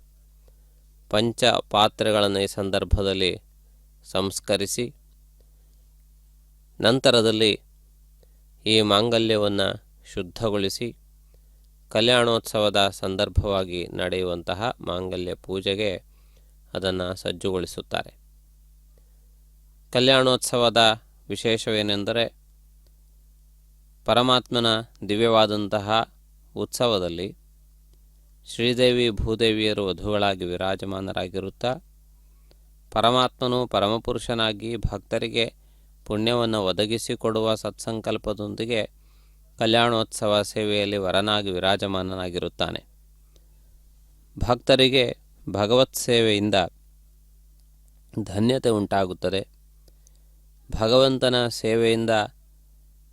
ಪಂಚ ಪಾತ್ರೆಗಳನ್ನು ಈ ಸಂದರ್ಭದಲ್ಲಿ ಸಂಸ್ಕರಿಸಿ ನಂತರದಲ್ಲಿ ಈ ಮಾಂಗಲ್ಯವನ್ನು ಶುದ್ಧಗೊಳಿಸಿ ಕಲ್ಯಾಣೋತ್ಸವದ ಸಂದರ್ಭವಾಗಿ ನಡೆಯುವಂತಹ ಮಾಂಗಲ್ಯ ಪೂಜೆಗೆ ಅದನ್ನು ಸಜ್ಜುಗೊಳಿಸುತ್ತಾರೆ. ಕಲ್ಯಾಣೋತ್ಸವದ ವಿಶೇಷವೇನೆಂದರೆ ಪರಮಾತ್ಮನ ದಿವ್ಯವಾದಂತಹ ಉತ್ಸವದಲ್ಲಿ ಶ್ರೀದೇವಿ ಭೂದೇವಿಯರು ವಧುಗಳಾಗಿ ವಿರಾಜಮಾನರಾಗಿರುತ್ತಾ ಪರಮಾತ್ಮನು ಪರಮಪುರುಷನಾಗಿ ಭಕ್ತರಿಗೆ ಪುಣ್ಯವನ್ನು ಒದಗಿಸಿಕೊಡುವ ಸತ್ಸಂಕಲ್ಪದೊಂದಿಗೆ ಕಲ್ಯಾಣೋತ್ಸವ ಸೇವೆಯಲ್ಲಿ ವರನಾಗಿ ವಿರಾಜಮಾನನಾಗಿರುತ್ತಾನೆ. ಭಕ್ತರಿಗೆ ಭಗವತ್ ಸೇವೆಯಿಂದ ಧನ್ಯತೆ ಉಂಟಾಗುತ್ತದೆ. ಭಗವಂತನ ಸೇವೆಯಿಂದ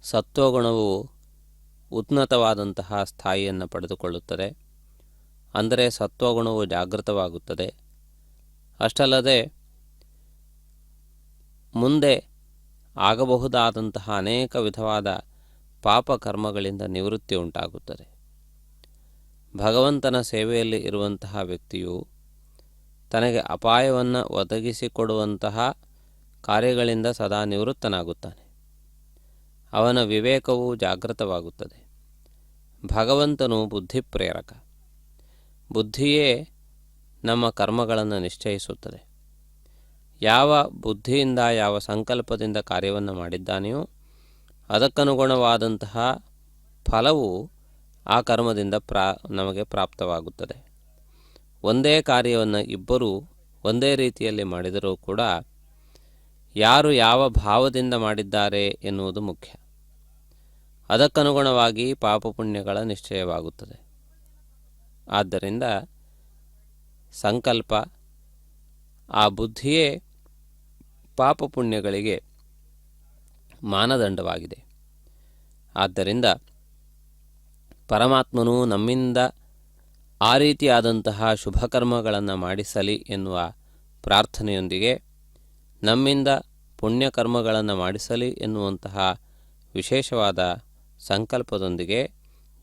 ಸತ್ವಗುಣವು ಉನ್ನತವಾದಂತಹ ಸ್ಥಾಯಿಯನ್ನು ಪಡೆದುಕೊಳ್ಳುತ್ತದೆ. ಅಂದರೆ ಸತ್ವಗುಣವು ಜಾಗೃತವಾಗುತ್ತದೆ. ಅಷ್ಟಲ್ಲದೆ ಮುಂದೆ ಆಗಬಹುದಾದಂತಹ ಅನೇಕ ವಿಧವಾದ ಪಾಪಕರ್ಮಗಳಿಂದ ನಿವೃತ್ತಿ ಉಂಟಾಗುತ್ತದೆ. ಭಗವಂತನ ಸೇವೆಯಲ್ಲಿ ಇರುವಂತಹ ವ್ಯಕ್ತಿಯು ತನಗೆ ಅಪಾಯವನ್ನು ಒದಗಿಸಿಕೊಡುವಂತಹ ಕಾರ್ಯಗಳಿಂದ ಸದಾ ನಿವೃತ್ತನಾಗುತ್ತಾನೆ. ಅವನ ವಿವೇಕವು ಜಾಗೃತವಾಗುತ್ತದೆ. ಭಗವಂತನು ಬುದ್ಧಿಪ್ರೇರಕ. ಬುದ್ಧಿಯೇ ನಮ್ಮ ಕರ್ಮಗಳನ್ನು ನಿಶ್ಚಯಿಸುತ್ತದೆ. ಯಾವ ಬುದ್ಧಿಯಿಂದ ಯಾವ ಸಂಕಲ್ಪದಿಂದ ಕಾರ್ಯವನ್ನು ಮಾಡಿದ್ದಾನೆಯೋ ಅದಕ್ಕನುಗುಣವಾದಂತಹ ಫಲವು ಆ ಕರ್ಮದಿಂದ ನಮಗೆ ಪ್ರಾಪ್ತವಾಗುತ್ತದೆ. ಒಂದೇ ಕಾರ್ಯವನ್ನು ಇಬ್ಬರು ಒಂದೇ ರೀತಿಯಲ್ಲಿ ಮಾಡಿದರೂ ಕೂಡ ಯಾರು ಯಾವ ಭಾವದಿಂದ ಮಾಡಿದ್ದಾರೆ ಎನ್ನುವುದು ಮುಖ್ಯ. ಅದಕ್ಕನುಗುಣವಾಗಿ ಪಾಪ ಪುಣ್ಯಗಳ ನಿಶ್ಚಯವಾಗುತ್ತದೆ. ಆದ್ದರಿಂದ ಸಂಕಲ್ಪ ಆ ಬುದ್ಧಿಯೇ ಪಾಪ ಪುಣ್ಯಗಳಿಗೆ ಮಾನದಂಡವಾಗಿದೆ. ಆದ್ದರಿಂದ ಪರಮಾತ್ಮನು ನಮ್ಮಿಂದ ಆ ರೀತಿಯಾದಂತಹ ಶುಭಕರ್ಮಗಳನ್ನು ಮಾಡಿಸಲಿ ಎನ್ನುವ ಪ್ರಾರ್ಥನೆಯೊಂದಿಗೆ ನಮ್ಮಿಂದ ಪುಣ್ಯಕರ್ಮಗಳನ್ನು ಮಾಡಿಸಲಿ ಎನ್ನುವಂತಹ ವಿಶೇಷವಾದ ಸಂಕಲ್ಪದೊಂದಿಗೆ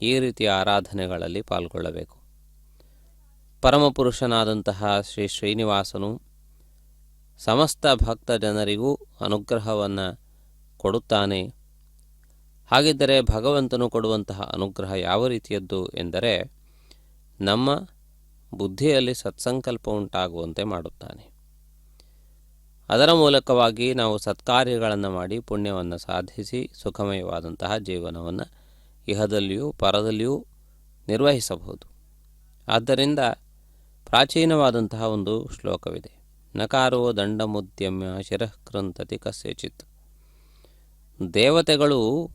ಈ ರೀತಿಯ ಆರಾಧನೆಗಳಲ್ಲಿ ಪಾಲ್ಗೊಳ್ಳಬೇಕು. ಪರಮಪುರುಷನಾದಂತಹ ಶ್ರೀ ಶ್ರೀನಿವಾಸನು ಸಮಸ್ತ ಭಕ್ತ ಜನರಿಗೂ ಅನುಗ್ರಹವನ್ನು ಕೊಡುತ್ತಾನೆ. ಹಾಗಿದ್ದರೆ ಭಗವಂತನು ಕೊಡುವಂತಹ ಅನುಗ್ರಹ ಯಾವ ರೀತಿಯದ್ದು ಎಂದರೆ ನಮ್ಮ ಬುದ್ಧಿಯಲ್ಲಿ ಸತ್ಸಂಕಲ್ಪ ಉಂಟಾಗುವಂತೆ ಮಾಡುತ್ತಾನೆ. ಅದರ ಮೂಲಕವಾಗಿ ನಾವು ಸತ್ಕಾರ್ಯಗಳನ್ನು ಮಾಡಿ ಪುಣ್ಯವನ್ನು ಸಾಧಿಸಿ ಸುಖಮಯವಾದಂತಹ ಜೀವನವನ್ನು ಇಹದಲ್ಲಿಯೂ ಪರದಲ್ಲಿಯೂ ನಿರ್ವಹಿಸಬಹುದು. ಆದ್ದರಿಂದ ಪ್ರಾಚೀನವಾದಂತಹ ಒಂದು ಶ್ಲೋಕವಿದೆ. ನಕಾರೋ ದಂಡಮುದ್ಯಮ್ಯ ಶಿರಃಕೃಂತತಿ ಕಸ್ಯಚಿತ್. ದೇವತೆಗಳು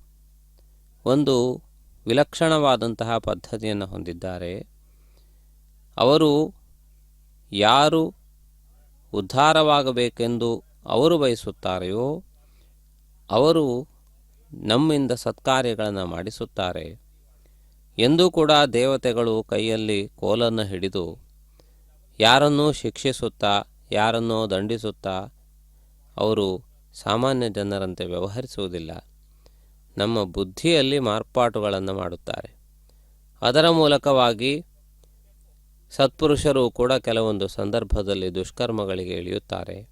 ಒಂದು ವಿಲಕ್ಷಣವಾದಂತಹ ಪದ್ಧತಿಯನ್ನು ಹೊಂದಿದ್ದಾರೆ. ಅವರು ಯಾರು ಉದ್ಧಾರವಾಗಬೇಕೆಂದು ಅವರು ಬಯಸುತ್ತಾರೆಯೋ ಅವರು ನಮ್ಮಿಂದ ಸತ್ಕಾರ್ಯಗಳನ್ನು ಮಾಡಿಸುತ್ತಾರೆ. ಎಂದೂ ಕೂಡ ದೇವತೆಗಳು ಕೈಯಲ್ಲಿ ಕೋಲನ್ನು ಹಿಡಿದು ಯಾರನ್ನೂ ಶಿಕ್ಷಿಸುತ್ತಾ ಯಾರನ್ನೋ ದಂಡಿಸುತ್ತಾ ಅವರು ಸಾಮಾನ್ಯ ಜನರಂತೆ ವ್ಯವಹರಿಸುವುದಿಲ್ಲ. ನಮ್ಮ ಬುದ್ಧಿಯಲ್ಲಿ ಮಾರ್ಪಾಟುಗಳನ್ನು ಮಾಡುತ್ತಾರೆ. ಅದರ ಮೂಲಕವಾಗಿ ಸತ್ಪುರುಷರು ಕೂಡ ಕೆಲವೊಂದು ಸಂದರ್ಭದಲ್ಲಿ ದುಷ್ಕರ್ಮಗಳಿಗೆ ಇಳಿಯುತ್ತಾರೆ.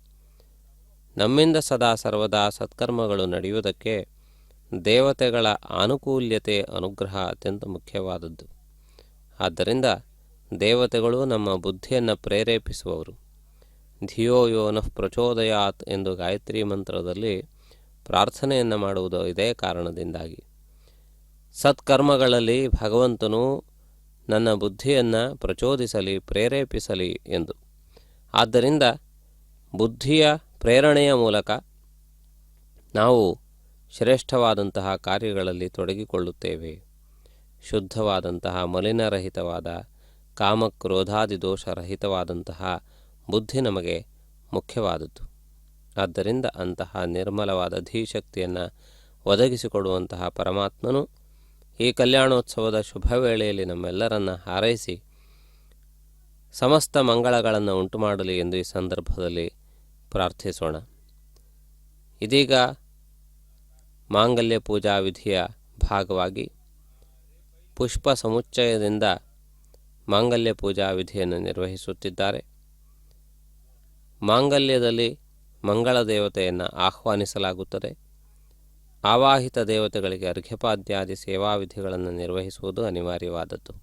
ನಮ್ಮಿಂದ ಸದಾ ಸರ್ವದಾ ಸತ್ಕರ್ಮಗಳು ನಡೆಯುವುದಕ್ಕೆ ದೇವತೆಗಳ ಆನುಕೂಲ್ಯತೆ ಅನುಗ್ರಹ ಅತ್ಯಂತ ಮುಖ್ಯವಾದದ್ದು. ಆದ್ದರಿಂದ ದೇವತೆಗಳು ನಮ್ಮ ಬುದ್ಧಿಯನ್ನು ಪ್ರೇರೇಪಿಸುವವರು. ಧಿಯೋ ಯೋ ನಃ ಪ್ರಚೋದಯಾತ್ ಎಂದು ಗಾಯತ್ರಿ ಮಂತ್ರದಲ್ಲಿ ಪ್ರಾರ್ಥನೆಯನ್ನು ಮಾಡುವುದು ಇದೇ ಕಾರಣದಿಂದಾಗಿ. ಸತ್ಕರ್ಮಗಳಲ್ಲಿ ಭಗವಂತನು ನನ್ನ ಬುದ್ಧಿಯನ್ನು ಪ್ರಚೋದಿಸಲಿ, ಪ್ರೇರೇಪಿಸಲಿ ಎಂದು. ಆದ್ದರಿಂದ ಬುದ್ಧಿಯ ಪ್ರೇರಣೆಯ ಮೂಲಕ ನಾವು ಶ್ರೇಷ್ಠವಾದಂತಹ ಕಾರ್ಯಗಳಲ್ಲಿ ತೊಡಗಿಕೊಳ್ಳುತ್ತೇವೆ. ಶುದ್ಧವಾದಂತಹ ಮಲಿನರಹಿತವಾದ ಕಾಮಕ್ರೋಧಾದಿ ದೋಷರಹಿತವಾದಂತಹ ಬುದ್ಧಿ ನಮಗೆ ಮುಖ್ಯವಾದದ್ದು. ಆದ್ದರಿಂದ ಅಂತಹ ನಿರ್ಮಲವಾದ ಧೀಶಕ್ತಿಯನ್ನು ಒದಗಿಸಿಕೊಡುವಂತಹ ಪರಮಾತ್ಮನು ಈ ಕಲ್ಯಾಣೋತ್ಸವದ ಶುಭ ವೇಳೆಯಲ್ಲಿ ನಮ್ಮೆಲ್ಲರನ್ನು ಹಾರೈಸಿ ಸಮಸ್ತ ಮಂಗಳಗಳನ್ನು ಉಂಟು ಮಾಡಲಿ ಎಂದು ಈ ಸಂದರ್ಭದಲ್ಲಿ ಪ್ರಾರ್ಥಿಸೋಣ. ಇದೀಗ ಮಾಂಗಲ್ಯ ಪೂಜಾ ವಿಧಿಯ ಭಾಗವಾಗಿ ಪುಷ್ಪ ಸಮುಚ್ಚಯದಿಂದ ಮಾಂಗಲ್ಯ ಪೂಜಾ ವಿಧಿಯನ್ನು ನಿರ್ವಹಿಸುತ್ತಿದ್ದಾರೆ. ಮಾಂಗಲ್ಯದಲ್ಲಿ ಮಂಗಳ ದೇವತೆಯನ್ನು ಆಹ್ವಾನಿಸಲಾಗುತ್ತದೆ. ಆವಾಹಿತ ದೇವತೆಗಳಿಗೆ ಅರ್ಘ್ಯಪಾದ್ಯಾದಿ ಸೇವಾ ವಿಧಿಗಳನ್ನು ನಿರ್ವಹಿಸುವುದು ಅನಿವಾರ್ಯವಾದದ್ದು.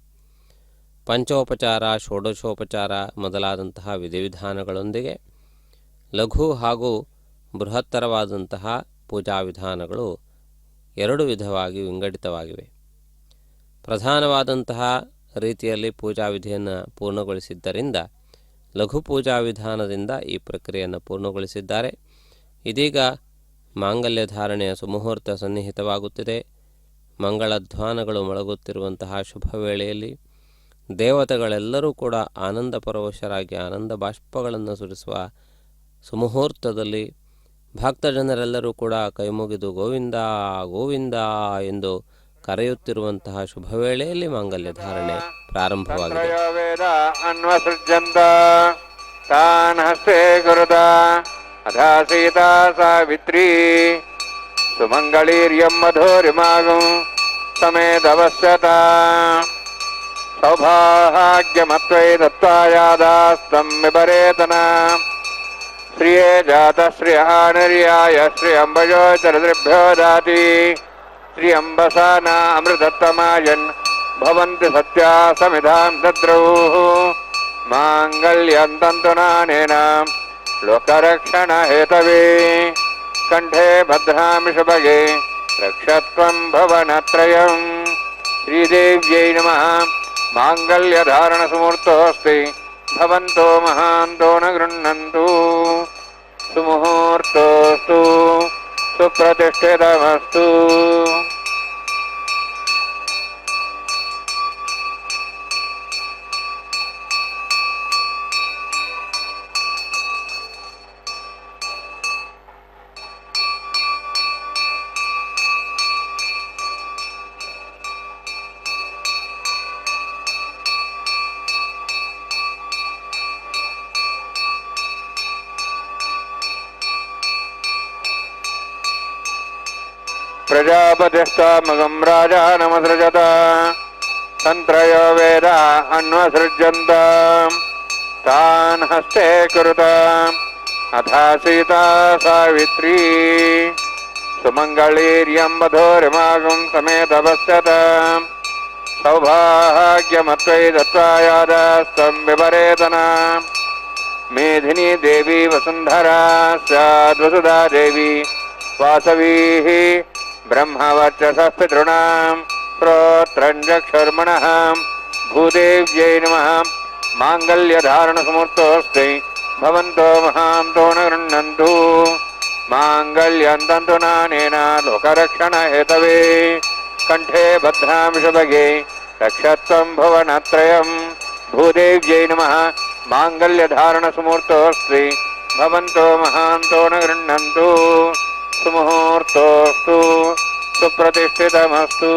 ಪಂಚೋಪಚಾರ, ಷೋಡಶೋಪಚಾರ ಮೊದಲಾದಂತಹ ವಿಧಿವಿಧಾನಗಳೊಂದಿಗೆ ಲಘು ಹಾಗೂ ಬೃಹತ್ತರವಾದಂತಹ ಪೂಜಾ ವಿಧಾನಗಳು ಎರಡು ವಿಧವಾಗಿ ವಿಂಗಡಿತವಾಗಿವೆ. ಪ್ರಧಾನವಾದಂತಹ ರೀತಿಯಲ್ಲಿ ಪೂಜಾ ವಿಧಿಯನ್ನು ಪೂರ್ಣಗೊಳಿಸಿದ್ದರಿಂದ ಲಘು ಪೂಜಾ ವಿಧಾನದಿಂದ ಈ ಪ್ರಕ್ರಿಯೆಯನ್ನು ಪೂರ್ಣಗೊಳಿಸಿದ್ದಾರೆ. ಇದೀಗ ಮಾಂಗಲ್ಯ ಧಾರಣೆಯ ಸುಮುಹೂರ್ತ ಸನ್ನಿಹಿತವಾಗುತ್ತಿದೆ. ಮಂಗಳಧ್ವಾನಗಳು ಮೊಳಗುತ್ತಿರುವಂತಹ ಶುಭ ವೇಳೆಯಲ್ಲಿ ದೇವತೆಗಳೆಲ್ಲರೂ ಕೂಡ ಆನಂದ ಪರವಶರಾಗಿ ಆನಂದ ಬಾಷ್ಪಗಳನ್ನು ಸುರಿಸುವ ಸುಮುಹೂರ್ತದಲ್ಲಿ ಭಕ್ತಜನರೆಲ್ಲರೂ ಕೂಡ ಕೈಮುಗಿದು ಗೋವಿಂದ ಗೋವಿಂದ ಎಂದು ಕರೆಯುತ್ತಿರುವಂತಹ ಶುಭ ವೇಳೆಯಲ್ಲಿ ಮಾಂಗಲ್ಯ ಧಾರಣೆ ಪ್ರಾರಂಭವಾಗಿದೆ. ಅನ್ವಸೃಜ್ಯಂತ ತಾನ್ ಹಸ್ತೆ ಗುರುದ ಅಧಾ ಸೀತಾ ಸಾವಿತ್ರಿ ಸುಮಂಗಳೀರ್ಯಂ ಮಧುರಿಮಾಗಂ ಸಮೇತವಸ್ಯತ ಸೌಭಾಗ್ಯಮತ್ವೈ ದತ್ತಾಯಾದಾಸ್ತಂ ವಿಪರೇತನ ಶ್ರಿಯೇ ಜಾತ ಶ್ರಿಯ ನಿರ್ಯಾಯ ಶ್ರೀ ಅಂಬಜೋಚರದ್ರಿಭ್ಯೋ ದಾತಿ ಶ್ರೀ ಅಂಬಸಾನ ಅಮೃತತ್ತಮಾಯನ್ ಭವಂತಿ ಸತ್ಯಾ ಸಮಿಧಾಂ ದದ್ರೌ ಮಾಂಗಲ್ಯಂತಂತುನಾನೇನ ಲೋಕರಕ್ಷಣ ಹೇತವೇ ಕಂಠೆ ಭದ್ರಾಮಿ ಶುಭಗೆ ರಕ್ಷತ್ವಂ ಭವನತ್ರಯಂ. ಶ್ರೀದೇವ್ಯೈ ನಮಃ. ಮಾಂಗಲ್ಯಧಾರಣ ಸುಮೂರ್ತೋಸ್ತಿ ಭವಂತೋ ಮಹಾಂತೋ ನ ಗೃಹ್ಣಂತು. ಸುಮುಹೂರ್ತೋಸ್ತು ಸುಪ್ರತಿಷ್ಠಿತಮಸ್ತು. ಪ್ರಜಾಪತಿಸ್ತಾಮಗಂ ರಾಜಾನಮಸೃಜತ ತಂತ್ರಯೋ ವೇದ ಅನ್ವಸೃಜ್ಯಂತ ತಾನ್ ಹಸ್ತೆ ಕುರುತ ಅಥಾ ಸೀತಾ ಸಾವಿತ್ರಿ ಸುಮಂಗಳೀರ್ಯಂ ಮಧುರಿಮಾಗಂ ಸಮೇತವಸ್ಯತ ಸೌಭಾಗ್ಯಮತ್ವೈ ದತ್ತಾಯಾದಾಸ್ತಂ ವಿಪರೇತನ ಮೇಧಿನಿ ದೇವಿ ವಸುಂಧರಾ ಸ್ಯಾದ್ವಸುಧಾ ದೇವಿ ವಾಸವೀ ಬ್ರಹ್ಮವರ್ಚಸಃ ಪಿತॄಣಾಂ ಶ್ರೋತ್ರಂಜಕ್ಷರ್ಮಣಃ ಭೂದೇವ್ಯೈ ನಮಃ. ಮಾಂಗಲ್ಯಧಾರಣ ಸಮೂರ್ತೋಸ್ತಿ ಭವಂತೋ ಮಹಾಂತೋ ನ ಗೃಹ್ಣಂತು. ಮಾಂಗಲ್ಯಂತಂತುನಾನೇನ ಲೋಕರಕ್ಷಣ ಹೇತವೇ ಕಂಠೆ ಭದ್ರಾಮಿ ಶುಭಗೆ ರಕ್ಷತ್ವಂ ಭುವನತ್ರಯಂ. ಭೂದೇವ್ಯೈ ನಮಃ. ಮಾಂಗಲ್ಯಧಾರಣ ಸಮೂರ್ತೋಸ್ತಿ ಭವಂತೋ ಮಹಾಂತೋ ನ ಗೃಹ್ಣಂತು. ಸುಮುಹೂರ್ತೋಸ್ತು ಸುಪ್ರತಿಷ್ಠಿತಮಸ್ತು.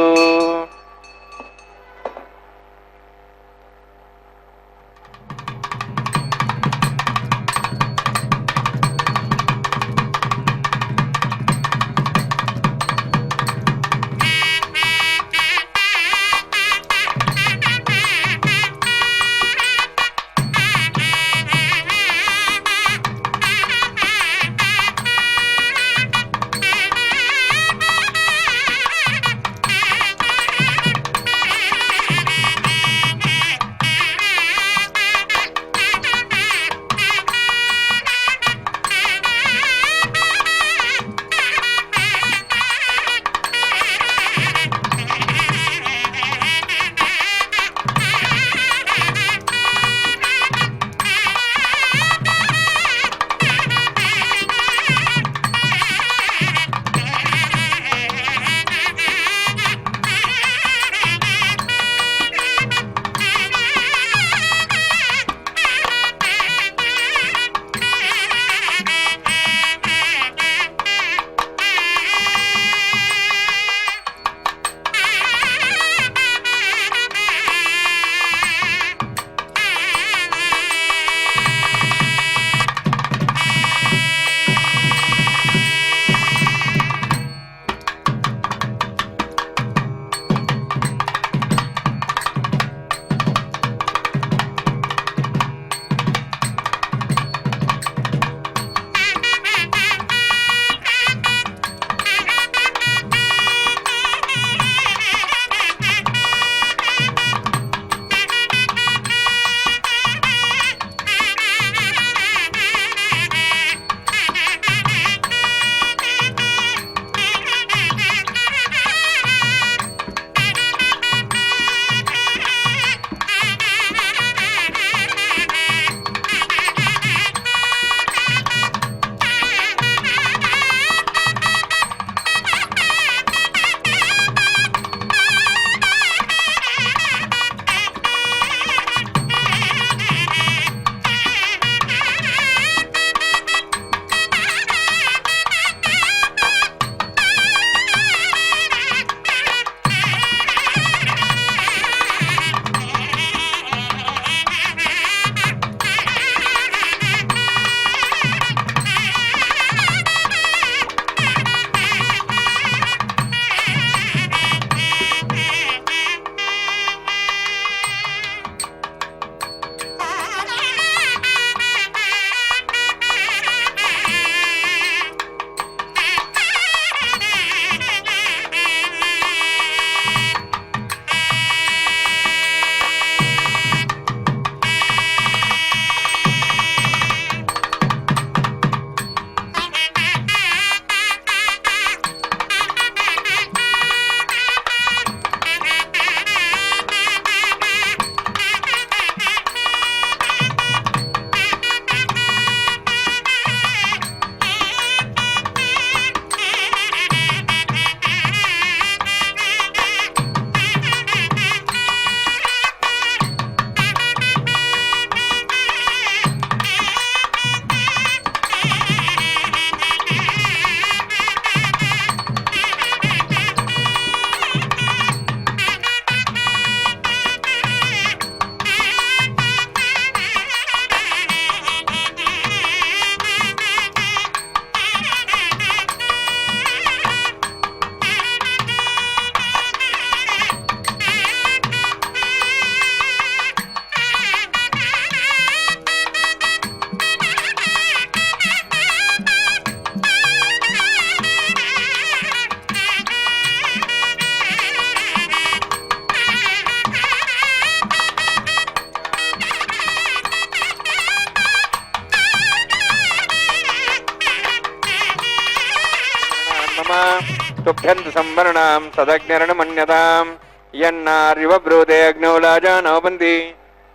तुभ्यन्तु संवरणां सदग्निर्णमन्यताम् यन्नार्यव ब्रूते अग्नौ लाजानोपन्ति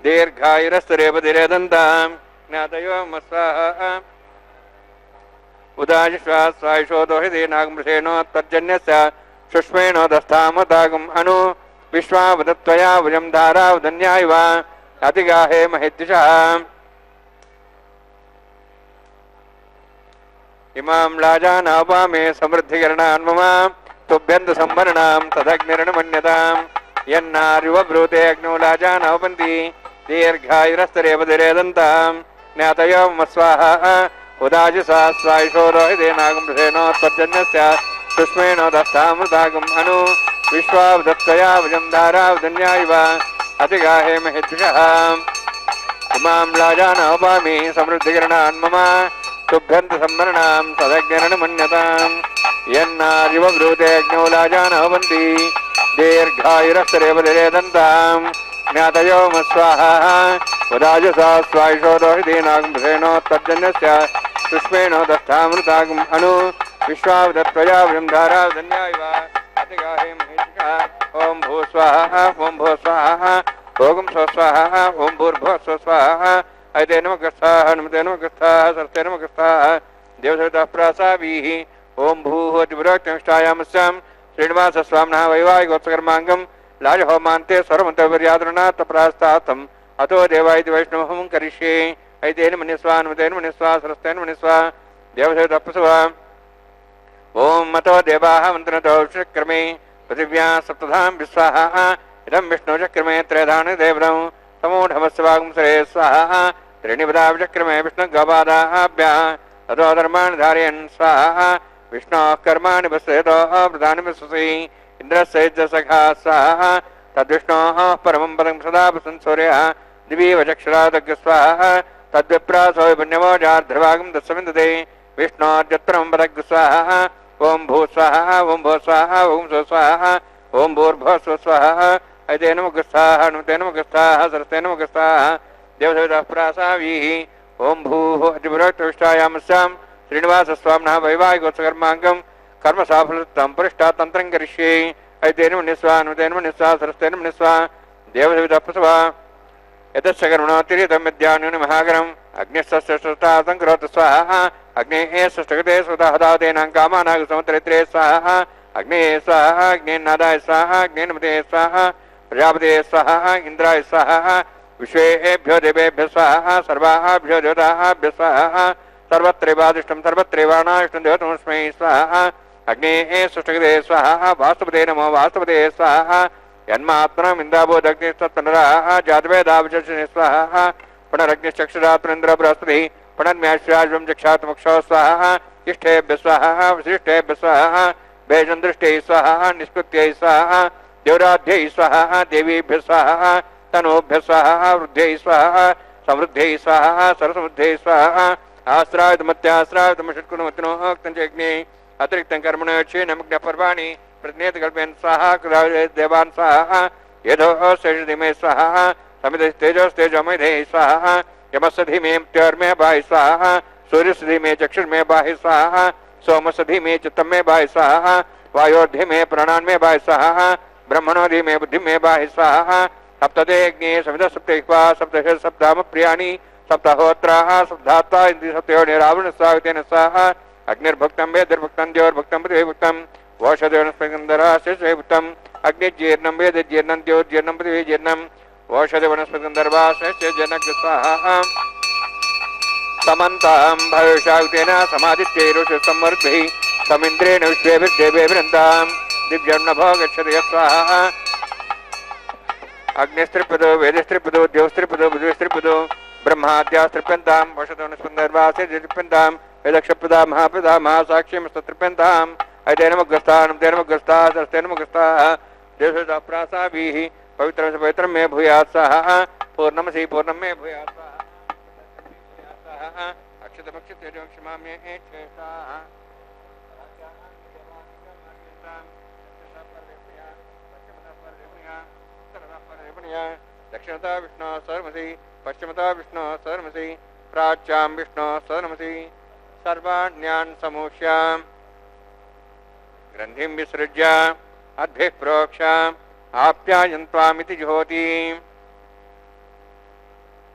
दीर्घायुरस्तरेपतिरेदन्ताम् ज्ञातयो मस्वाहा उदाजिश्वास्वायुषोदोहिते नागमृषेणो तज्जन्यस्य शुष्मेणो दस्तामतागम् अनु विश्वावदत्वया भुजं धारावधन्यायव अतिगाहे महेद्युषः इमां लाजानापामे समृद्धिकरणान् मम तुभ्यन्तु संवरणां तदग्निर्णमन्यताम् यन्नार्युव ब्रूते अग्नौ लाजानोपन्ति दीर्घायुरस्तरेपतिरेदन्ताम् ज्ञातयो मस्वाहा उदाजिसास्वायुषोदोहिते नागमृषेणो तज्जन्यस्य शुष्मेणो दस्तामृतागम् अनु विश्वावदत्वया भुजं धारावधन्यायव अतिगाहे महेद्युषः इमां लाजानोपामे समृद्धिकरणान् मम तुभ्यन्तु संवरणां तदग्निर्णमन्यताम् यन्नार्युव ब्रूते अग्नौ लाजानोपन्ति दीर्घायुरस्तरेपतिरेदन्ताम् ज्ञातयो मस्वाहा उदाजिसास्वायुषोदोहिते नागमृषेणो तज्जन्यस्य शुष्मेणो दस्तामृतागम् अनु विश्वावदत्वया भुजं धारावधन्यायव अतिगाहे महेद्युषः ओं भूस्वाहा ओं भूस्वाहा भोगं स्वस्वाहा ओं भूर्भुवः स्वस्वाहा ऐते नमः नमते नमः सरस्ते नमः देवसवितः प्रासावीः ओं भूः त्रिपुरोक्तमिष्टायामस्यां श्रीनिवासस्वामिनः वैवाहिकोत्सकर्माङ्गं लाजहोमान्ते स्वरमन्तवर्यादृणात् प्रास्तातम् अतो देवा इति वैष्णवं करिष्ये ऐतेन मन्यस्वा नमतेन मन्यस्वा सरस्तेन मन्यस्वा देवसवितः प्रसवा ओं मतो देवाः मन्त्रतो विष्णुक्रमे पृथिव्यां सप्तधां विश्वाहा इदं विष्णुचक्रमे त्रयधानि देवदं समूढमस्वागुंसरे स्वाहा त्रीणिपदा विचक्रमे विष्णुगवादाभ्याः ततो धर्माणि धारयन् स्वाहा विष्णोः कर्माणि पश्यतो प्रधानि पश्यसि इन्द्रस्य सखा स्वाहा तद्विष्णोः परमं पदं सदा पश्यन् सूर्यः दिवि वचक्षुरादग् स्वाहा तद्विप्रासो पुण्यमोजार्ध्रभागं दत्समिन्दते विष्णोर्यत्परमं पदग् स्वाहा ओं भू स्वाहा ओं भो स्वाहा ओं सो स्वाहा ओं भूर्भुवः स्वस्वाहा ऐते नमः नमते नमः सरस्ते नमः देवसवितः प्रासावीः ओं भूः त्रिपुरोक्तविष्टायामस्यां श्रीनिवासस्वामिनः वैवाहिकोत्सकर्माङ्गं कर्मसाफलतं परिष्टात् तन्त्रं करिष्ये ऐतेन मन्यस्वा नमतेन मन्यस्वा सरस्तेन मन्यस्वा देवसवितः प्रसवा यतश्च कर्मणोऽतिरितं विद्यान्यूनि महागरम् अग्निस्तस्य श्रुतातं करोतु स्वाहा अग्नेः सृष्टगते स्वतः कामानाग समुद्रित्रे स्वाहा अग्नेः स्वाहा अग्नेन्नादाय स्वाहा अग्नेन्मते स्वाहा प्रजापते स्वाहा इंद्राय स्वाहा विश्वेभ्यो देवेभ्यो स्वाहा सर्वाभ्यो देवताभ्यो स्वाहा सर्वत्रैवादिष्टं सर्वत्रैवाणाष्टं देवतमस्मै स्वाहा अग्नेः सृष्टगते स्वाहा वास्तुपते नमो वास्तुपते स्वाहा यन्मात्मनम् इन्द्रावोदग्निस्तत्पुनराः जातवेदावचक्षणे स्वाहा पुनरग्निश्चक्षुरात्मनिन्द्रो बृहस्पतिः पुनर्म्याश्वाजं चक्षात्मक्षो स्वाहा इष्टेभ्यः स्वाहा वसिष्ठेभ्यः स्वाहा भेजन्दृष्टैः स्वाहा निष्कृत्यै स्वाहा देवराध्यै स्वाहा देवीभ्यः स्वाहा तनूभ्यः स्वाहा वृद्ध्यै स्वाहा समृद्ध्यै स्वाहा सरसमृद्ध्यै स्वाहा आश्रायुधमत्याश्रायुधमषट्कुणमतिनोक्तञ्चग्ने अतिरिक्तं कर्मणो क्षीणमग्नपर्वाणि प्रतिनेतकल्पेन स्वाहा देवान् स्वाहा यदो शेषधिमे स्वाहा समितेजोस्तेजोमयधे स्वाहा यमस्य धीमे मृत्योर्मे बाहि स्वाहा सूर्यस्य धीमे चक्षुर्मे बाहि स्वाहा सोमस्य धीमे चित्तं मे बाहि स्वाहा वायोर्धीमे प्राणान्मे बाहि स्वाहा ब्रह्मणो धीमे बुद्धिमे बाहि स्वाहा सप्तते अग्ने समित सप्तैक्वा सप्तश सप्ताम प्रियाणि सप्तहोत्राः सप्तात्वा इन्द्रि सप्तयो निरावरण स्वागतेन स्वाहा अग्निर्भक्तं वेदिर्भक्तं द्योर्भक्तं पृथिवीभक्तं वोषधवनस्पतिगन्धरः शेषभक्तं अग्निजीर्णं वेदजीर्णं द्योर्जीर्णं पृथिवीजीर्णं वोषधवनस्पतिगन्धर्वा शेषजनक स्वाहा समन्तां भविष्यागतेन समादित्यैरुष समृद्धिः समिन्द्रेण विश्वेभिर्देवेभिरन्तां दिव्यं नभो गच्छति स्वाहा अग्निस्त्रिपदो वेदस्त्रिपदो द्योस्त्रिपदो बुद्धिस्त्रिपदो ब्रह्माद्यास्त्रिप्यन्तां वोषधवनस्पतिगन्धर्वा शेषत्रिप्यन्तां वेदक्षप्रदा महाप्रदा महासाक्ष्यमस्तत्रिप्यन्तां ऐतेनमग्रस्ता सरस्तेनमग्रस्ताः देवसवितः प्रासावीः पवित्रं से पवित्रं मे भूयात् स्वाहा पूर्णमसि पूर्णं मे भूयात् स्वाहा अक्षतमक्षतेजो क्षमा मे क्षेष्टाः दक्षिणता विष्णु सर्वमसि पश्चिमता विष्णु सर्वमसि प्राच्यां विष्णु सर्वमसि सर्वाण्यान् समूष्याम् ग्रन्थिं विसृज्य अद्भिः प्रोक्ष आप्यायन्त्वामिति ज्योति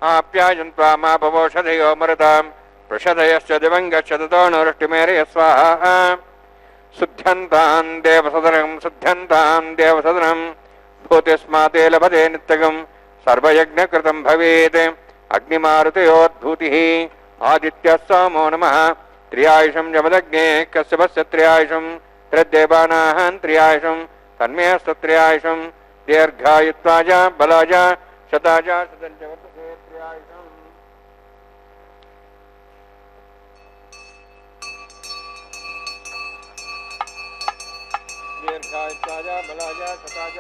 आप्यायन्त्वामापवोषधयो मरुतां वृषधयश्च दिवं गच्छतो नोरष्टिमेरय स्वाहा शुद्ध्यन्तां देवसदनं भूतिस्माते लभते नित्यगं सर्वयज्ञकृतं भवेत् अग्निमारुतयोद्भूतिः आदित्यः सोमो नमः त्र्यायुषं जमदग्ने कश्यपस्य त्र्यायुषं त्रिदेवानाः त्र्यायुषं तन्मेऽस्तु त्र्यायुषं दीर्घायुत्वाय बलाय शताय शतञ्च वर्तते त्र्यायुषम् दीर्घायुत्वाय बलाय शताय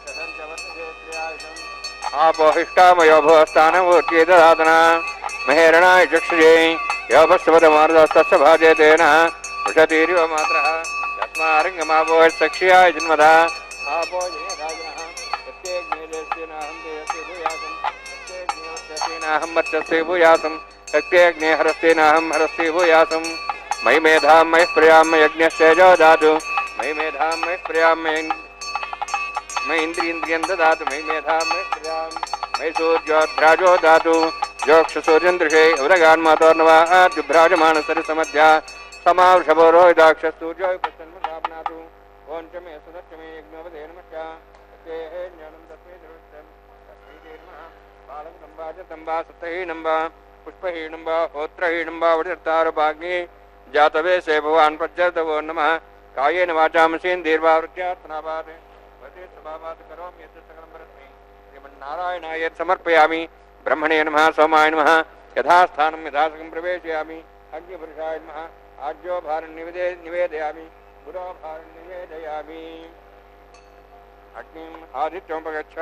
शतञ्च वर्तते त्र्यायुषम् आपोहिष्टामयो भुवस्तानमूर्त्यै ददातना महेरणाय चक्षुषे योपस्तवदमार्दस्तस्य भाजे तेन वृषतीरिव मात्रः यस्मारङ्गमापोहिसक्ष्याय जन्मदा आपो जयराजनः प्रत्येग्नेदेस्तेनाहं देहस्ते भूयासं प्रत्येग्नेहस्तेनाहं वर्चस्ते भूयासं प्रत्येग्नेहरस्तेनाहं हरस्ते भूयासं मयि मेधां मयि प्रियां यज्ञस्तेजो दातु मयि मेधां मयि प्रियां मयि इन्द्रियं ददातु मयि मेधां मयि प्रियां मयि सूर्योद्भ्राजो दातु जोक्षसूर्यन्दृशे उदगान्मातोर्नवाद्युभ्राजमानसरसमध्या समावृषभो रोहिदाक्षस्तूर्यो प्रसन्नधापनातु ओं च मे सदच्च मे यज्ञोपदे नमश्च तेः ज्ञानं तस्मै दृष्टं तस्मै ते नमः बालकं वा च तं वा सप्तहीनं वा पुष्पहीनं वा होत्रहीनं वा वृत्तारुपाग्नि जातवेशे भवान् प्रज्वलतवो नमः कायेन वाचा मसेन्द्रिर्वावृत्यात्मनापात् वदे स्वभावात् करोमि यत् सकलं परस्मै श्रीमन्नारायणाय यत् समर्पयामि ब्रह्मणे नमः सोमाय नमः यथास्थानं यथासकं प्रवेशयामि अग्निपुरुषाय नमः आज्यो भारं निवेदयामि गुरो भारं निवेदयामि अग्निम् आदित्योपगच्छ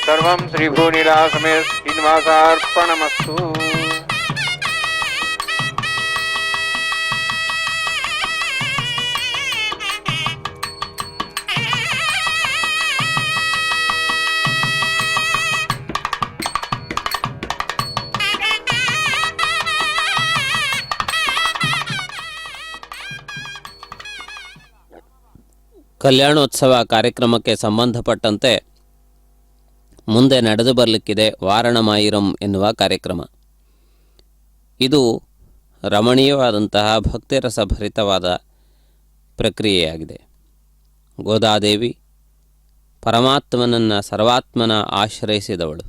सर्वं श्रीभूनिलासमे श्रीनिवासार्पणमस्तु। ಕಲ್ಯಾಣೋತ್ಸವ ಕಾರ್ಯಕ್ರಮಕ್ಕೆ ಸಂಬಂಧಪಟ್ಟಂತೆ ಮುಂದೆ ನಡೆದು ಬರಲಿಕ್ಕಿದೆ ವಾರಣಮಾಯಿರಂ ಎನ್ನುವ ಕಾರ್ಯಕ್ರಮ. ಇದು ರಮಣೀಯವಾದಂತಹ ಭಕ್ತಿರಸಭರಿತವಾದ ಪ್ರಕ್ರಿಯೆಯಾಗಿದೆ. ಗೋದಾದೇವಿ ಪರಮಾತ್ಮನನ್ನು ಸರ್ವಾತ್ಮನ ಆಶ್ರಯಿಸಿದವಳು.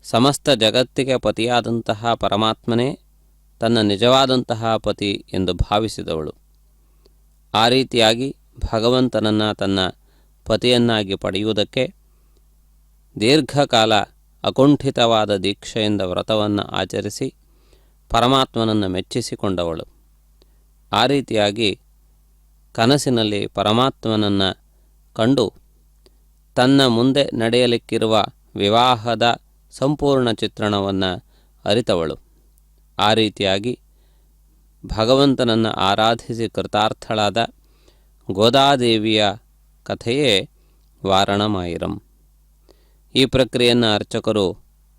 ಸಮಸ್ತ ಜಗತ್ತಿಗೆ ಪತಿಯಾದಂತಹ ಪರಮಾತ್ಮನೇ ತನ್ನ ನಿಜವಾದಂತಹ ಪತಿ ಎಂದು ಭಾವಿಸಿದವಳು. ಆ ರೀತಿಯಾಗಿ ಭಗವಂತನನ್ನು ತನ್ನ ಪತಿಯನ್ನಾಗಿ ಪಡೆಯುವುದಕ್ಕೆ ದೀರ್ಘಕಾಲ ಅಕುಂಠಿತವಾದ ದೀಕ್ಷೆಯಿಂದ ವ್ರತವನ್ನು ಆಚರಿಸಿ ಪರಮಾತ್ಮನನ್ನು ಮೆಚ್ಚಿಸಿಕೊಂಡವಳು. ಆ ರೀತಿಯಾಗಿ ಕನಸಿನಲ್ಲಿ ಪರಮಾತ್ಮನನ್ನು ಕಂಡು ತನ್ನ ಮುಂದೆ ನಡೆಯಲಿಕ್ಕಿರುವ ವಿವಾಹದ ಸಂಪೂರ್ಣ ಚಿತ್ರಣವನ್ನು ಅರಿತವಳು. ಆ ರೀತಿಯಾಗಿ ಭಗವಂತನನ್ನು ಆರಾಧಿಸಿ ಕೃತಾರ್ಥಳಾದ ಗೋದಾದೇವಿಯ ಕಥೆಯೇ ವಾರಣಮಾಯಿರಂ. ಈ ಪ್ರಕ್ರಿಯೆಯನ್ನು ಅರ್ಚಕರು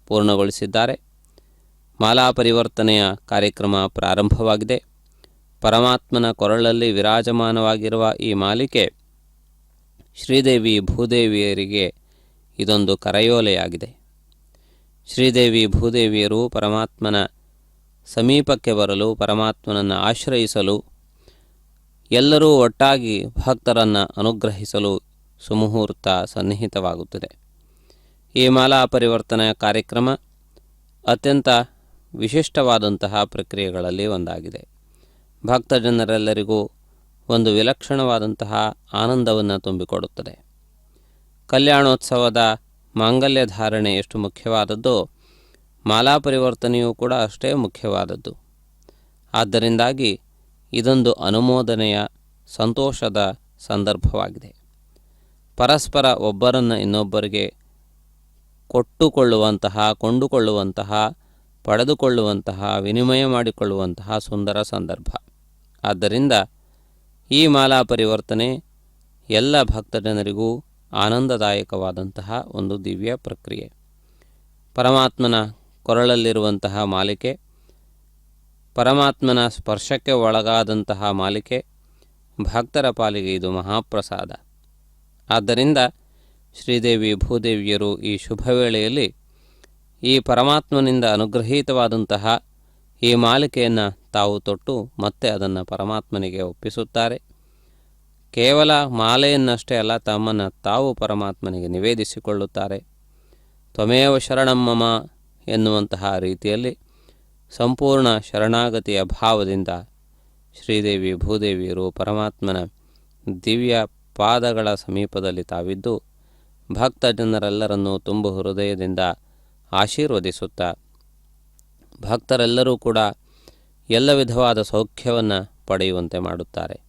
ಪೂರ್ಣಗೊಳಿಸಿದ್ದಾರೆ. ಮಾಲಾ ಪರಿವರ್ತನೆಯ ಕಾರ್ಯಕ್ರಮ ಪ್ರಾರಂಭವಾಗಿದೆ. ಪರಮಾತ್ಮನ ಕೊರಳಲ್ಲಿ ವಿರಾಜಮಾನವಾಗಿರುವ ಈ ಮಾಲಿಕೆ ಶ್ರೀದೇವಿ ಭೂದೇವಿಯರಿಗೆ ಇದೊಂದು ಕರೆಯೋಲೆಯಾಗಿದೆ. ಶ್ರೀದೇವಿ ಭೂದೇವಿಯರು ಪರಮಾತ್ಮನ ಸಮೀಪಕ್ಕೆ ಬರಲು, ಪರಮಾತ್ಮನನ್ನು ಆಶ್ರಯಿಸಲು, ಎಲ್ಲರೂ ಒಟ್ಟಾಗಿ ಭಕ್ತರನ್ನು ಅನುಗ್ರಹಿಸಲು ಸುಮುಹೂರ್ತ ಸನ್ನಿಹಿತವಾಗುತ್ತದೆ. ಈ ಮಾಲಾ ಪರಿವರ್ತನೆಯ ಕಾರ್ಯಕ್ರಮ ಅತ್ಯಂತ ವಿಶಿಷ್ಟವಾದಂತಹ ಪ್ರಕ್ರಿಯೆಗಳಲ್ಲಿ ಒಂದಾಗಿದೆ. ಭಕ್ತಜನರೆಲ್ಲರಿಗೂ ಒಂದು ವಿಲಕ್ಷಣವಾದಂತಹ ಆನಂದವನ್ನು ತುಂಬಿಕೊಡುತ್ತದೆ. ಕಲ್ಯಾಣೋತ್ಸವದ ಮಾಂಗಲ್ಯ ಧಾರಣೆ ಎಷ್ಟು ಮುಖ್ಯವಾದದ್ದೋ ಮಾಲಾ ಪರಿವರ್ತನೆಯೂ ಕೂಡ ಅಷ್ಟೇ ಮುಖ್ಯವಾದದ್ದು. ಆದ್ದರಿಂದಾಗಿ ಇದೊಂದು ಅನುಮೋದನೆಯ ಸಂತೋಷದ ಸಂದರ್ಭವಾಗಿದೆ. ಪರಸ್ಪರ ಒಬ್ಬರನ್ನು ಇನ್ನೊಬ್ಬರಿಗೆ ಕೊಟ್ಟುಕೊಳ್ಳುವಂತಹ, ಕೊಂಡುಕೊಳ್ಳುವಂತಹ, ಪಡೆದುಕೊಳ್ಳುವಂತಹ, ವಿನಿಮಯ ಮಾಡಿಕೊಳ್ಳುವಂತಹ ಸುಂದರ ಸಂದರ್ಭ. ಆದ್ದರಿಂದ ಈ ಮಾಲಾ ಪರಿವರ್ತನೆ ಎಲ್ಲ ಭಕ್ತಜನರಿಗೂ ಆನಂದದಾಯಕವಾದಂತಹ ಒಂದು ದಿವ್ಯ ಪ್ರಕ್ರಿಯೆ. ಪರಮಾತ್ಮನ ಕೊರಳಲ್ಲಿರುವಂತಹ ಮಾಲಿಕೆ, ಪರಮಾತ್ಮನ ಸ್ಪರ್ಶಕ್ಕೆ ಒಳಗಾದಂತಹ ಮಾಲಿಕೆ, ಭಕ್ತರ ಪಾಲಿಗೆ ಇದು ಮಹಾಪ್ರಸಾದ. ಆದ್ದರಿಂದ ಶ್ರೀದೇವಿ ಭೂದೇವಿಯರು ಈ ಶುಭ ವೇಳೆಯಲ್ಲಿ ಈ ಪರಮಾತ್ಮನಿಂದ ಅನುಗ್ರಹೀತವಾದಂತಹ ಈ ಮಾಲಿಕೆಯನ್ನು ತಾವು ತೊಟ್ಟು ಮತ್ತೆ ಅದನ್ನು ಪರಮಾತ್ಮನಿಗೆ ಒಪ್ಪಿಸುತ್ತಾರೆ. ಕೇವಲ ಮಾಲೆಯನ್ನಷ್ಟೇ ಅಲ್ಲ, ತಮ್ಮನ್ನು ತಾವು ಪರಮಾತ್ಮನಿಗೆ ನಿವೇದಿಸಿಕೊಳ್ಳುತ್ತಾರೆ. ತ್ವಮೇವ ಶರಣಂ ಮಮ ಎನ್ನುವಂತಹ ರೀತಿಯಲ್ಲಿ ಸಂಪೂರ್ಣ ಶರಣಾಗತಿಯ ಭಾವದಿಂದ ಶ್ರೀದೇವಿ ಭೂದೇವಿಯರು ಪರಮಾತ್ಮನ ದಿವ್ಯ ಪಾದಗಳ ಸಮೀಪದಲ್ಲಿ ತಾವಿದ್ದು ಭಕ್ತ ಜನರೆಲ್ಲರನ್ನೂ ತುಂಬು ಹೃದಯದಿಂದ ಆಶೀರ್ವದಿಸುತ್ತಾ ಭಕ್ತರೆಲ್ಲರೂ ಕೂಡ ಎಲ್ಲ ವಿಧವಾದ ಸೌಖ್ಯವನ್ನು ಪಡೆಯುವಂತೆ ಮಾಡುತ್ತಾರೆ.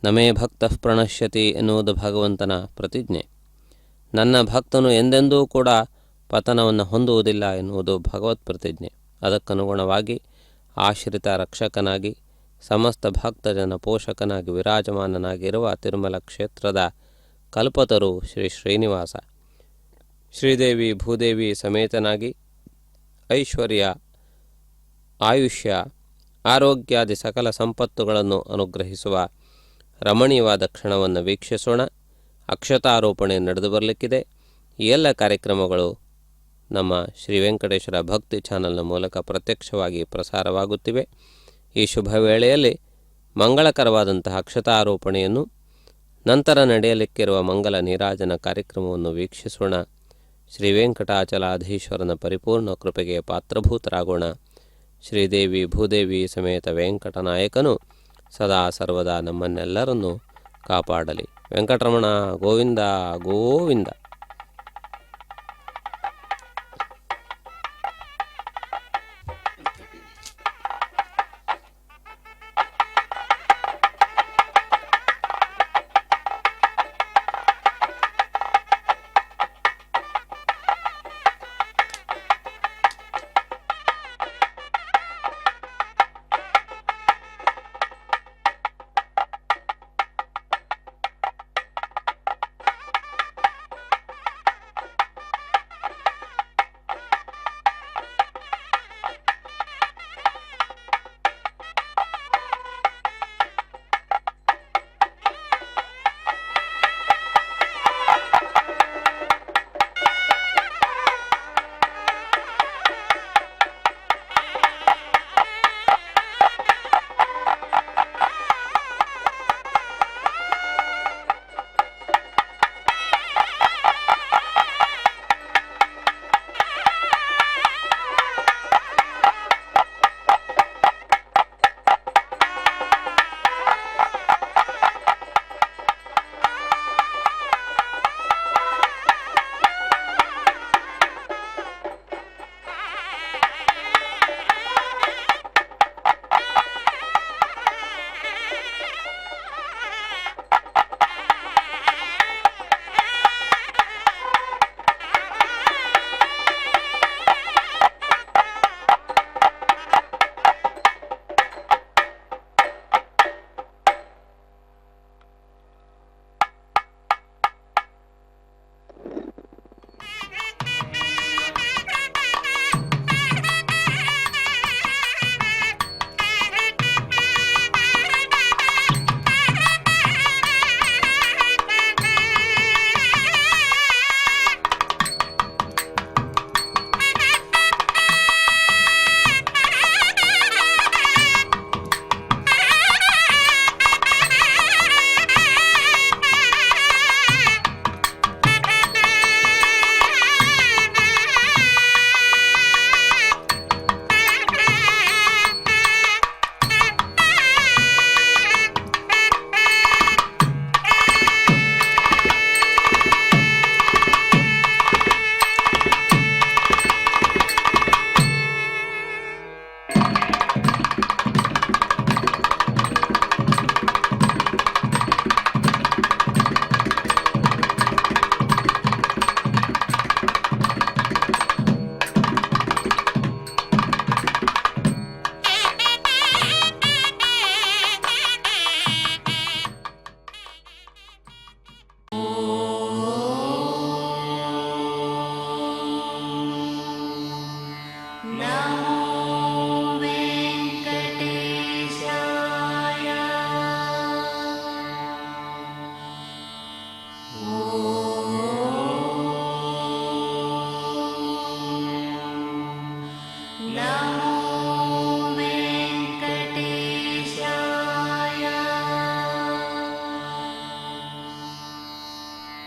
ನಮೇ ಭಕ್ತಃ ಪ್ರಣಶ್ಯತಿ ಎನ್ನುವುದು ಭಗವಂತನ ಪ್ರತಿಜ್ಞೆ. ನನ್ನ ಭಕ್ತನು ಎಂದೆಂದೂ ಕೂಡ ಪತನವನ್ನು ಹೊಂದುವುದಿಲ್ಲ ಎನ್ನುವುದು ಭಗವತ್ ಪ್ರತಿಜ್ಞೆ. ಅದಕ್ಕನುಗುಣವಾಗಿ ಆಶ್ರಿತ ರಕ್ಷಕನಾಗಿ ಸಮಸ್ತ ಭಕ್ತಜನ ಪೋಷಕನಾಗಿ ವಿರಾಜಮಾನನಾಗಿರುವ ತಿರುಮಲ ಕ್ಷೇತ್ರದ ಕಲ್ಪತರು ಶ್ರೀ ಶ್ರೀನಿವಾಸ ಶ್ರೀದೇವಿ ಭೂದೇವಿ ಸಮೇತನಾಗಿ ಐಶ್ವರ್ಯ, ಆಯುಷ್ಯ, ಆರೋಗ್ಯಾದಿ ಸಕಲ ಸಂಪತ್ತುಗಳನ್ನು ಅನುಗ್ರಹಿಸುವ ರಮಣೀಯವಾದ ಕ್ಷಣವನ್ನು ವೀಕ್ಷಿಸೋಣ. ಅಕ್ಷತಾರೋಪಣೆ ನಡೆದು ಬರಲಿಕ್ಕಿದೆ. ಈ ಎಲ್ಲ ಕಾರ್ಯಕ್ರಮಗಳು ನಮ್ಮ ಶ್ರೀ ವೆಂಕಟೇಶ್ವರ ಭಕ್ತಿ ಚಾನಲ್ನ ಮೂಲಕ ಪ್ರತ್ಯಕ್ಷವಾಗಿ ಪ್ರಸಾರವಾಗುತ್ತಿವೆ. ಈ ಶುಭ ವೇಳೆಯಲ್ಲಿ ಮಂಗಳಕರವಾದಂತಹ ಅಕ್ಷತಾರೋಪಣೆಯನ್ನು, ನಂತರ ನಡೆಯಲಿಕ್ಕಿರುವ ಮಂಗಲ ನೀರಾಜನ ಕಾರ್ಯಕ್ರಮವನ್ನು ವೀಕ್ಷಿಸೋಣ. ಶ್ರೀ ವೆಂಕಟಾಚಲಾಧೀಶ್ವರನ ಪರಿಪೂರ್ಣ ಕೃಪೆಗೆ ಪಾತ್ರಭೂತರಾಗೋಣ. ಶ್ರೀದೇವಿ ಭೂದೇವಿ ಸಮೇತ ವೆಂಕಟನಾಯಕನು ಸದಾ ಸರ್ವದಾ ನಮ್ಮನ್ನೆಲ್ಲರನ್ನೂ ಕಾಪಾಡಲಿ. ವೆಂಕಟರಮಣ ಗೋವಿಂದ ಗೋವಿಂದ.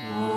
ಓಂ